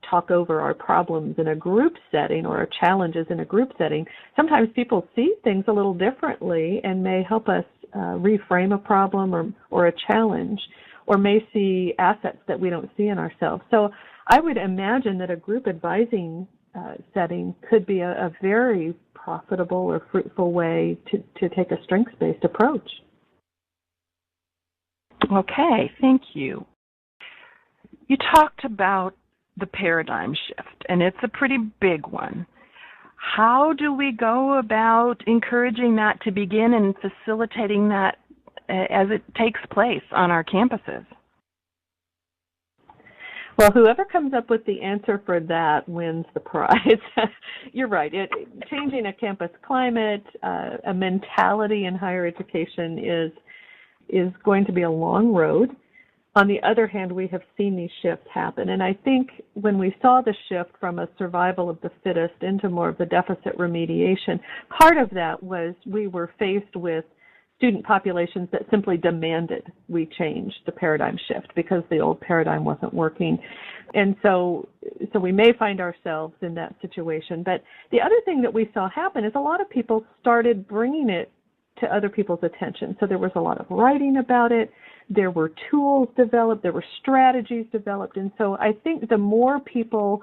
talk over our problems in a group setting or our challenges in a group setting, sometimes people see things a little differently and may help us reframe a problem or a challenge, or may see assets that we don't see in ourselves. So I would imagine that a group advising setting could be a very profitable or fruitful way to take a strengths-based approach. Okay, thank you. You talked about the paradigm shift, and it's a pretty big one. How do we go about encouraging that to begin and facilitating that as it takes place on our campuses? Well, whoever comes up with the answer for that wins the prize. You're right. Changing a campus climate, a mentality in higher education is going to be a long road. On the other hand, we have seen these shifts happen. And I think when we saw the shift from a survival of the fittest into more of the deficit remediation, part of that was we were faced with student populations that simply demanded we change the paradigm shift because the old paradigm wasn't working. And so we may find ourselves in that situation. But the other thing that we saw happen is a lot of people started bringing it to other people's attention. So there was a lot of writing about it. There were tools developed. There were strategies developed. And so I think the more people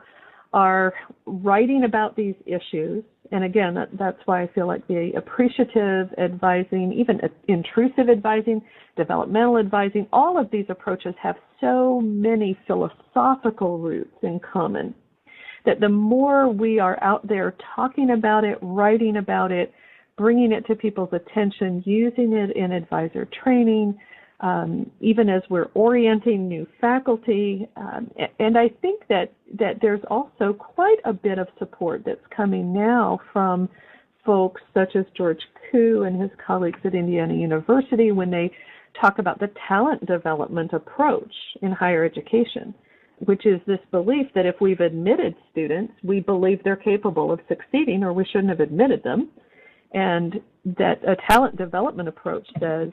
are writing about these issues, and again, that's why I feel like the appreciative advising, even intrusive advising, developmental advising, all of these approaches have so many philosophical roots in common that the more we are out there talking about it, writing about it, bringing it to people's attention, using it in advisor training, even as we're orienting new faculty. And I think that there's also quite a bit of support that's coming now from folks such as George Koo and his colleagues at Indiana University when they talk about the talent development approach in higher education, which is this belief that if we've admitted students, we believe they're capable of succeeding or we shouldn't have admitted them. And that a talent development approach says,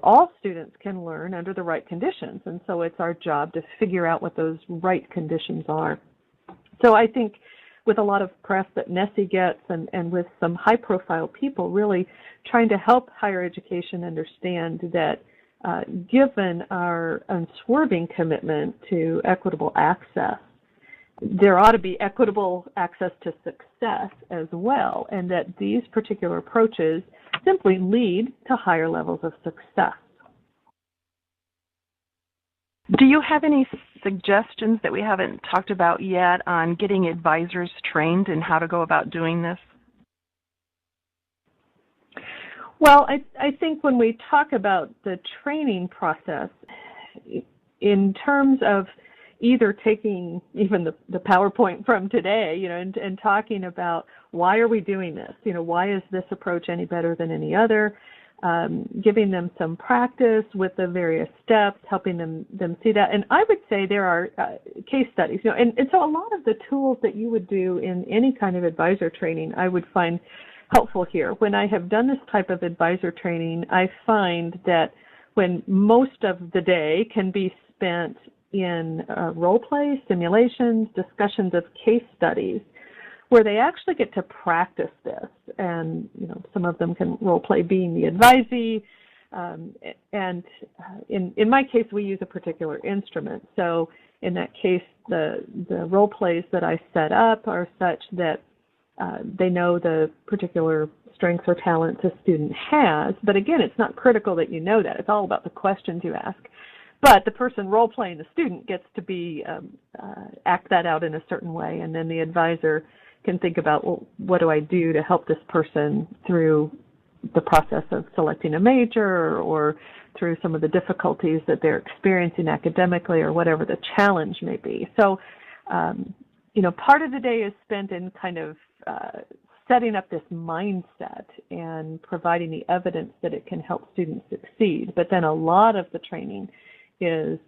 all students can learn under the right conditions. And so it's our job to figure out what those right conditions are. So I think with a lot of press that NESE gets and with some high-profile people really trying to help higher education understand that given our unswerving commitment to equitable access, there ought to be equitable access to success as well, and that these particular approaches simply lead to higher levels of success. Do you have any suggestions that we haven't talked about yet on getting advisors trained in how to go about doing this? Well, I think when we talk about the training process, in terms of either taking even the PowerPoint from today, and talking about why are we doing this? Why is this approach any better than any other? Giving them some practice with the various steps, helping them see that. And I would say there are case studies, and so a lot of the tools that you would do in any kind of advisor training, I would find helpful here. When I have done this type of advisor training, I find that when most of the day can be spent in role play, simulations, discussions of case studies, where they actually get to practice this. And, some of them can role play being the advisee. And in my case, we use a particular instrument. So in that case, the role plays that I set up are such that they know the particular strengths or talents a student has. But again, it's not critical that you know that. It's all about the questions you ask. But the person role-playing the student gets to be act that out in a certain way, and then the advisor can think about, well, what do I do to help this person through the process of selecting a major or through some of the difficulties that they're experiencing academically or whatever the challenge may be. So, part of the day is spent in kind of setting up this mindset and providing the evidence that it can help students succeed. But then a lot of the training is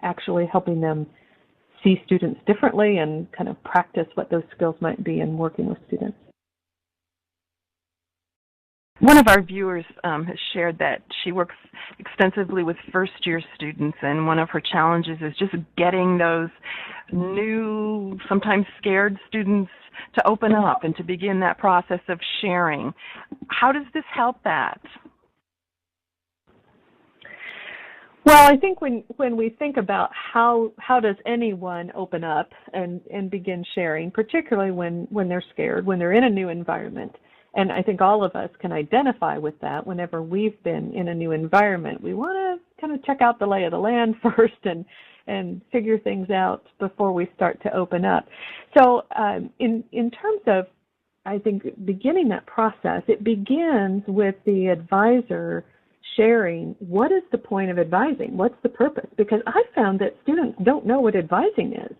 actually helping them see students differently and kind of practice what those skills might be in working with students. One of our viewers has shared that she works extensively with first-year students, and one of her challenges is just getting those new, sometimes scared students to open up and to begin that process of sharing. How does this help that? Well, I think when we think about how does anyone open up and begin sharing, particularly when they're scared, when they're in a new environment, and I think all of us can identify with that whenever we've been in a new environment. We want to kind of check out the lay of the land first and figure things out before we start to open up. So in terms of, I think, beginning that process, it begins with the advisor sharing what is the point of advising, what's the purpose, because I found that students don't know what advising is.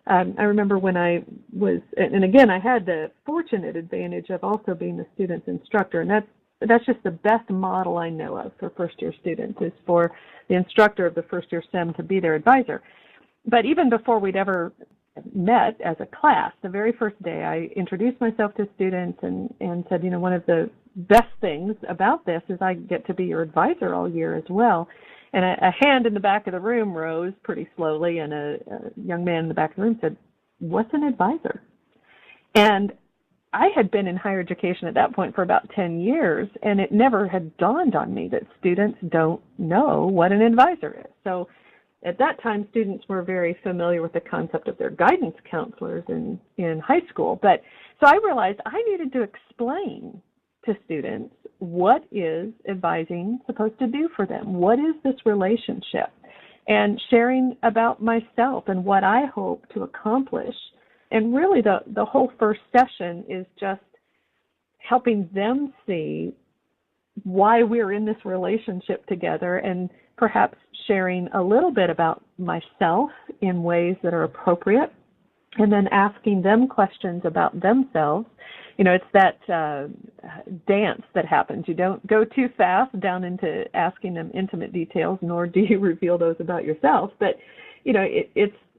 I remember when I was, and again, I had the fortunate advantage of also being the student's instructor, and that's just the best model I know of for first-year students, is for the instructor of the first-year STEM to be their advisor. But even before we'd ever met as a class, the very first day I introduced myself to students and said, one of the best things about this is I get to be your advisor all year as well. And a hand in the back of the room rose pretty slowly, and a young man in the back of the room said, "What's an advisor?" And I had been in higher education at that point for about 10 years, and it never had dawned on me that students don't know what an advisor is. So at that time, students were very familiar with the concept of their guidance counselors in high school. But so I realized I needed to explain to students, what is advising supposed to do for them? What is this relationship? And sharing about myself and what I hope to accomplish. And really the whole first session is just helping them see why we're in this relationship together, and perhaps sharing a little bit about myself in ways that are appropriate, and then asking them questions about themselves. It's that dance that happens. You don't go too fast down into asking them intimate details, nor do you reveal those about yourself. But,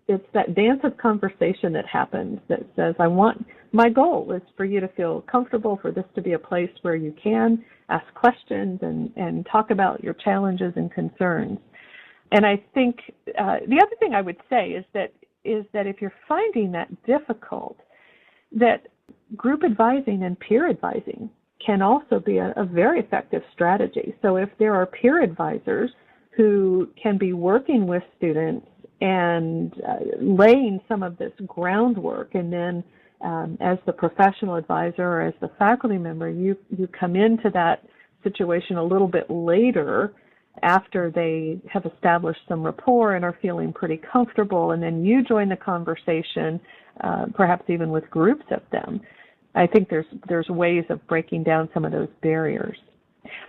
it's that dance of conversation that happens that says, my goal is for you to feel comfortable, for this to be a place where you can ask questions and talk about your challenges and concerns. And I think the other thing I would say is that if you're finding that difficult, that group advising and peer advising can also be a very effective strategy. So if there are peer advisors who can be working with students and laying some of this groundwork, and then as the professional advisor or as the faculty member, you come into that situation a little bit later after they have established some rapport and are feeling pretty comfortable, and then you join the conversation, perhaps even with groups of them. I think there's ways of breaking down some of those barriers.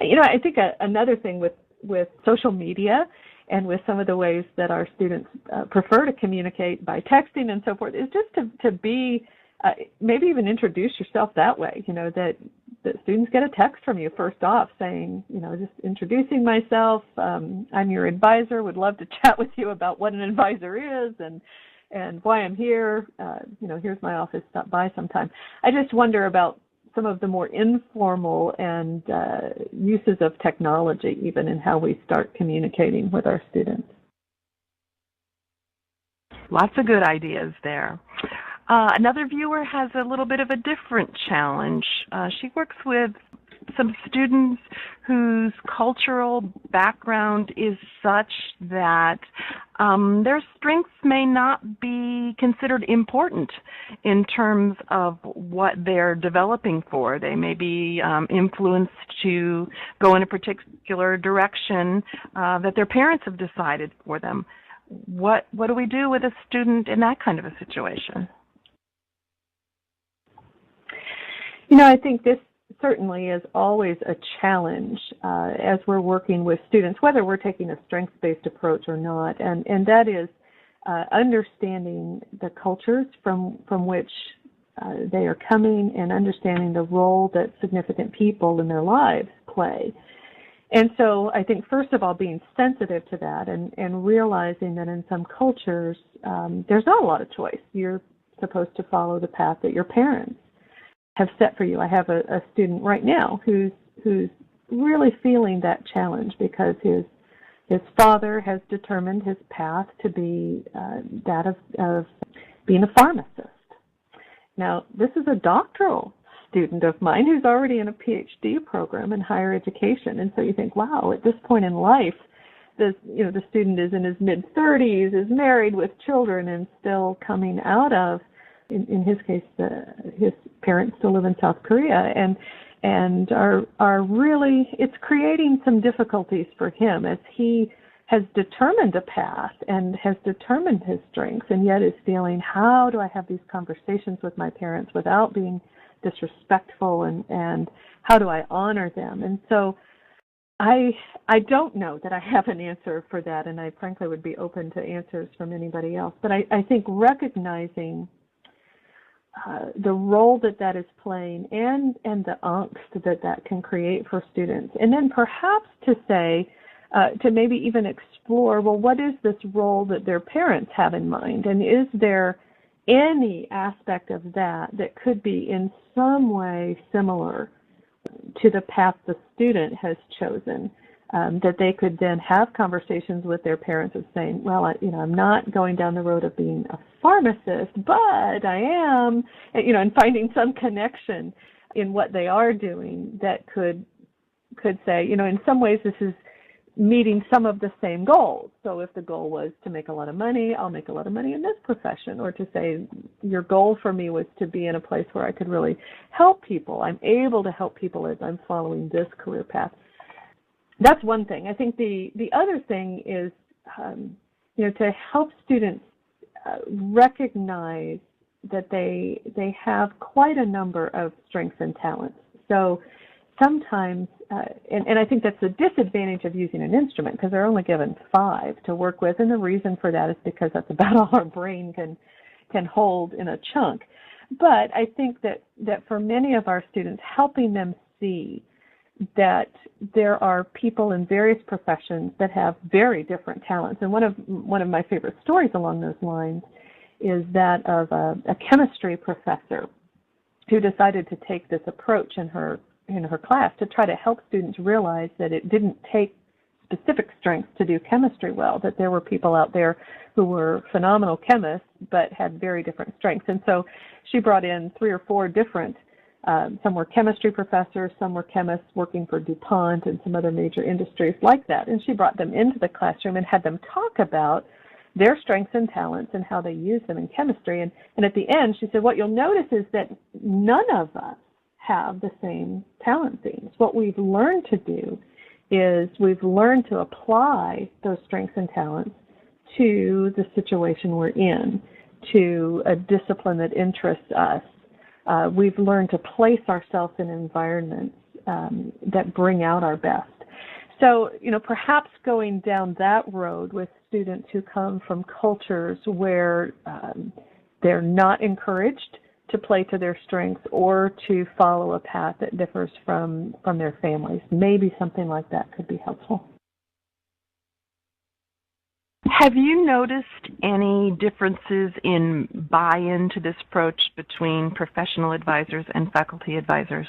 I think another thing with social media and with some of the ways that our students prefer to communicate by texting and so forth is just to be, maybe even introduce yourself that way, that students get a text from you first off saying, just introducing myself, I'm your advisor, would love to chat with you about what an advisor is and why I'm here, here's my office, stop by sometime. I just wonder about some of the more informal and uses of technology, even in how we start communicating with our students. Lots of good ideas there. Another viewer has a little bit of a different challenge. She works with some students whose cultural background is such that their strengths may not be considered important in terms of what they're developing for. They may be influenced to go in a particular direction that their parents have decided for them. What do we do with a student in that kind of a situation? I think this certainly is always a challenge as we're working with students, whether we're taking a strengths-based approach or not, and that is understanding the cultures from which they are coming and understanding the role that significant people in their lives play. And so I think, first of all, being sensitive to that and realizing that in some cultures there's not a lot of choice. You're supposed to follow the path that your parents have set for you. I have a student right now who's really feeling that challenge because his father has determined his path to be that of being a pharmacist. Now, this is a doctoral student of mine who's already in a PhD program in higher education, and so you think, wow, at this point in life, the student is in his mid-30s, is married with children, and still coming out of, in his case, his parents still live in South Korea, and are really, it's creating some difficulties for him as he has determined a path and has determined his strengths, and yet is feeling, how do I have these conversations with my parents without being disrespectful, and how do I honor them? And so I don't know that I have an answer for that, and I frankly would be open to answers from anybody else. But I think recognizing the role that is playing and the angst that can create for students, and then perhaps to say, to maybe even explore, well, what is this role that their parents have in mind, and is there any aspect of that could be in some way similar to the path the student has chosen, that they could then have conversations with their parents of saying, well, I'm not going down the road of being a pharmacist, but I am, and finding some connection in what they are doing that could say, in some ways this is meeting some of the same goals. So if the goal was to make a lot of money, I'll make a lot of money in this profession, or to say your goal for me was to be in a place where I could really help people. I'm able to help people as I'm following this career path. That's one thing. I think the other thing is, to help students recognize that they have quite a number of strengths and talents. So sometimes, and I think that's the disadvantage of using an instrument, because they're only given 5 to work with, and the reason for that is because that's about all our brain can hold in a chunk. But I think that for many of our students, helping them see that there are people in various professions that have very different talents, and one of my favorite stories along those lines is that of a chemistry professor who decided to take this approach in her class to try to help students realize that it didn't take specific strengths to do chemistry well, that there were people out there who were phenomenal chemists but had very different strengths. And so she brought in 3 or 4 different, some were chemistry professors, some were chemists working for DuPont and some other major industries like that. And she brought them into the classroom and had them talk about their strengths and talents and how they use them in chemistry. And at the end, she said, what you'll notice is that none of us have the same talent themes. What we've learned to do is we've learned to apply those strengths and talents to the situation we're in, to a discipline that interests us. We've learned to place ourselves in environments that bring out our best. So, perhaps going down that road with students who come from cultures where they're not encouraged to play to their strengths or to follow a path that differs from their families. Maybe something like that could be helpful. Have you noticed any differences in buy-in to this approach between professional advisors and faculty advisors?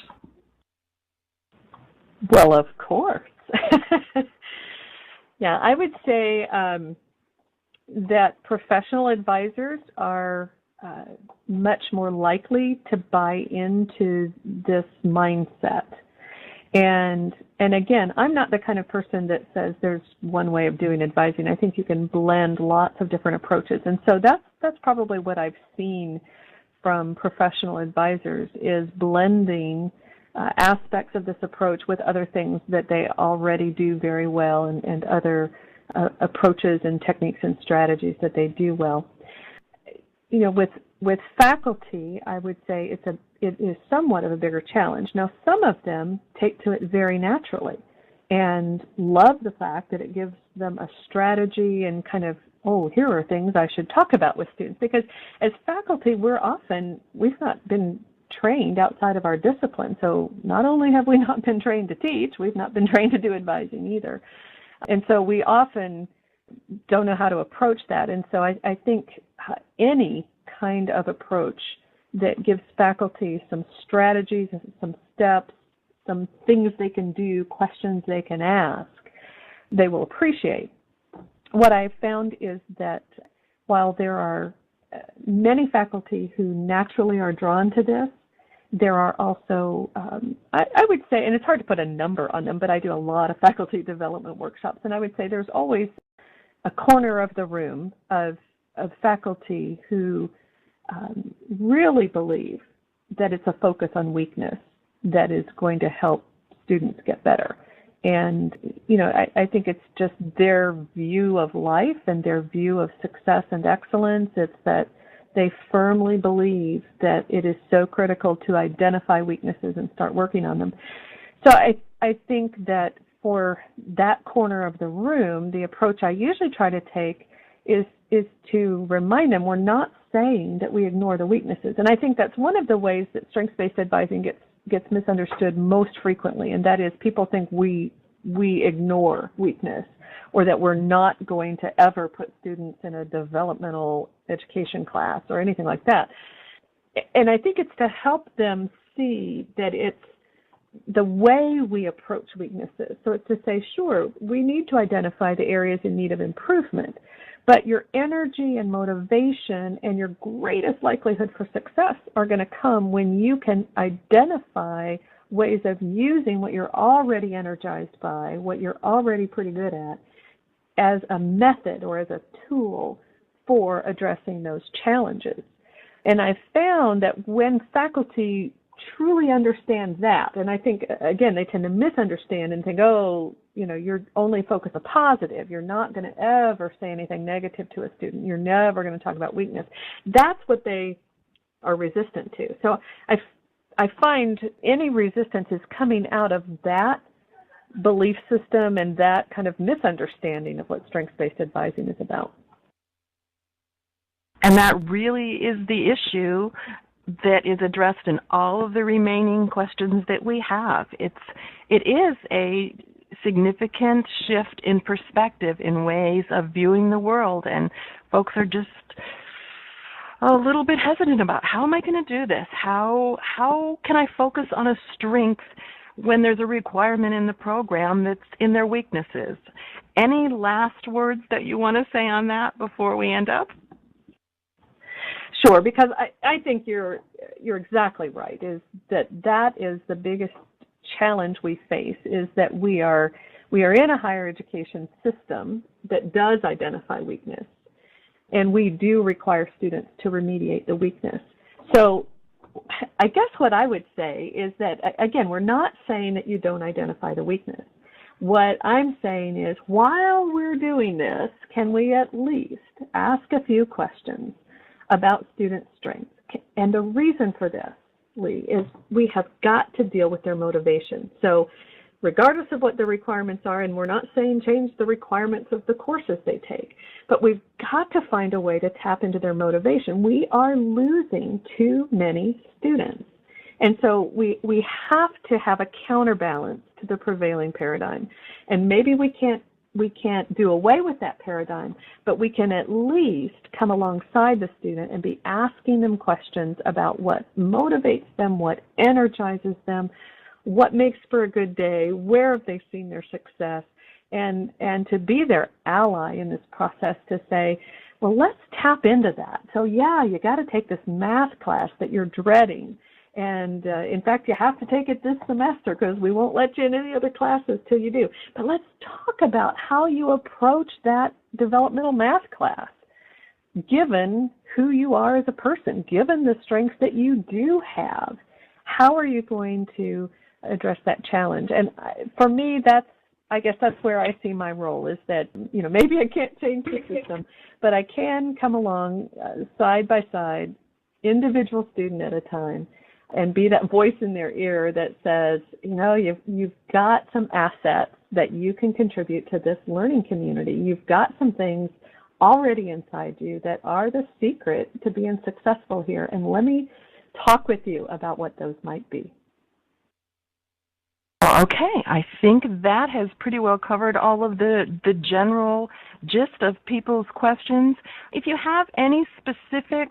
Well, of course. Yeah, I would say that professional advisors are much more likely to buy into this mindset. And again, I'm not the kind of person that says there's one way of doing advising. I think you can blend lots of different approaches. And so that's probably what I've seen from professional advisors, is blending aspects of this approach with other things that they already do very well, and other approaches and techniques and strategies that they do well. With faculty, I would say it is somewhat of a bigger challenge. Now, some of them take to it very naturally and love the fact that it gives them a strategy and kind of, here are things I should talk about with students. Because as faculty, we've not been trained outside of our discipline. So not only have we not been trained to teach, we've not been trained to do advising either. And so we often don't know how to approach that. And so I think any kind of approach that gives faculty some strategies, some steps, some things they can do, questions they can ask, they will appreciate. What I've found is that while there are many faculty who naturally are drawn to this, there are also, I would say, and it's hard to put a number on them, but I do a lot of faculty development workshops, and I would say there's always a corner of the room of faculty who really believe that it's a focus on weakness that is going to help students get better. And, I think it's just their view of life and their view of success and excellence. It's that they firmly believe that it is so critical to identify weaknesses and start working on them. So I think that for that corner of the room, the approach I usually try to take is to remind them we're not saying that we ignore the weaknesses. And I think that's one of the ways that strengths-based advising gets misunderstood most frequently, and that is people think we ignore weakness, or that we're not going to ever put students in a developmental education class or anything like that. And I think it's to help them see that it's the way we approach weaknesses. So it's to say, sure, we need to identify the areas in need of improvement, but your energy and motivation and your greatest likelihood for success are going to come when you can identify ways of using what you're already energized by, what you're already pretty good at, as a method or as a tool for addressing those challenges. And I've found that when faculty truly understand that, and I think, again, they tend to misunderstand and think, oh, you're only focused on positive. You're not going to ever say anything negative to a student. You're never going to talk about weakness. That's what they are resistant to. So I find any resistance is coming out of that belief system and that kind of misunderstanding of what strengths-based advising is about. And that really is the issue that is addressed in all of the remaining questions that we have. It is a significant shift in perspective in ways of viewing the world, and folks are just a little bit hesitant about, how am I going to do this? How can I focus on a strength when there's a requirement in the program that's in their weaknesses? Any last words that you want to say on that before we end up? Sure, because I think you're exactly right, is that is the biggest challenge we face, is that we are in a higher education system that does identify weakness, and we do require students to remediate the weakness. So I guess what I would say is that, again, we're not saying that you don't identify the weakness. What I'm saying is, while we're doing this, can we at least ask a few questions about student strengths? And the reason for this, Leigh, is we have got to deal with their motivation. So regardless of what the requirements are, and we're not saying change the requirements of the courses they take, but we've got to find a way to tap into their motivation. We are losing too many students. And so we have to have a counterbalance to the prevailing paradigm. And maybe we can't do away with that paradigm, but we can at least come alongside the student and be asking them questions about what motivates them, what energizes them, what makes for a good day, where have they seen their success, and to be their ally in this process, to say, well, let's tap into that. So yeah, you got to take this math class that you're dreading. And in fact, you have to take it this semester because we won't let you in any other classes till you do. But let's talk about how you approach that developmental math class, given who you are as a person, given the strengths that you do have. How are you going to address that challenge? And for me, I guess that's where I see my role, is that, maybe I can't change the system, but I can come along side by side, individual student at a time, and be that voice in their ear that says, you've got some assets that you can contribute to this learning community. You've got some things already inside you that are the secret to being successful here, and let me talk with you about what those might be. Okay, I think that has pretty well covered all of the general gist of people's questions. If you have any specific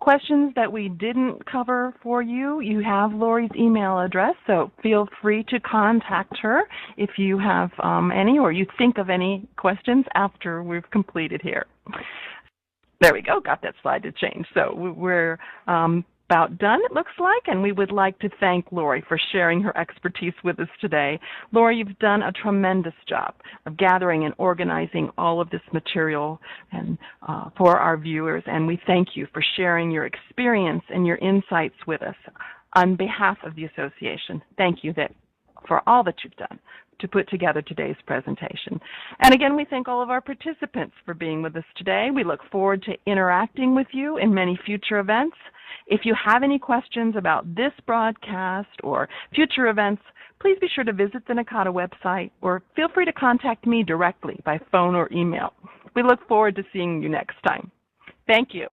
questions that we didn't cover for you, you have Laurie's email address, so feel free to contact her if you have any, or you think of any questions after we've completed here. There we go, got that slide to change. So we're about done, it looks like, and we would like to thank Laurie for sharing her expertise with us today. Laurie, you've done a tremendous job of gathering and organizing all of this material and for our viewers, and we thank you for sharing your experience and your insights with us. On behalf of the association, thank you for all that you've done to put together today's presentation. And again, we thank all of our participants for being with us today. We look forward to interacting with you in many future events. If you have any questions about this broadcast or future events, please be sure to visit the NACADA website or feel free to contact me directly by phone or email. We look forward to seeing you next time. Thank you.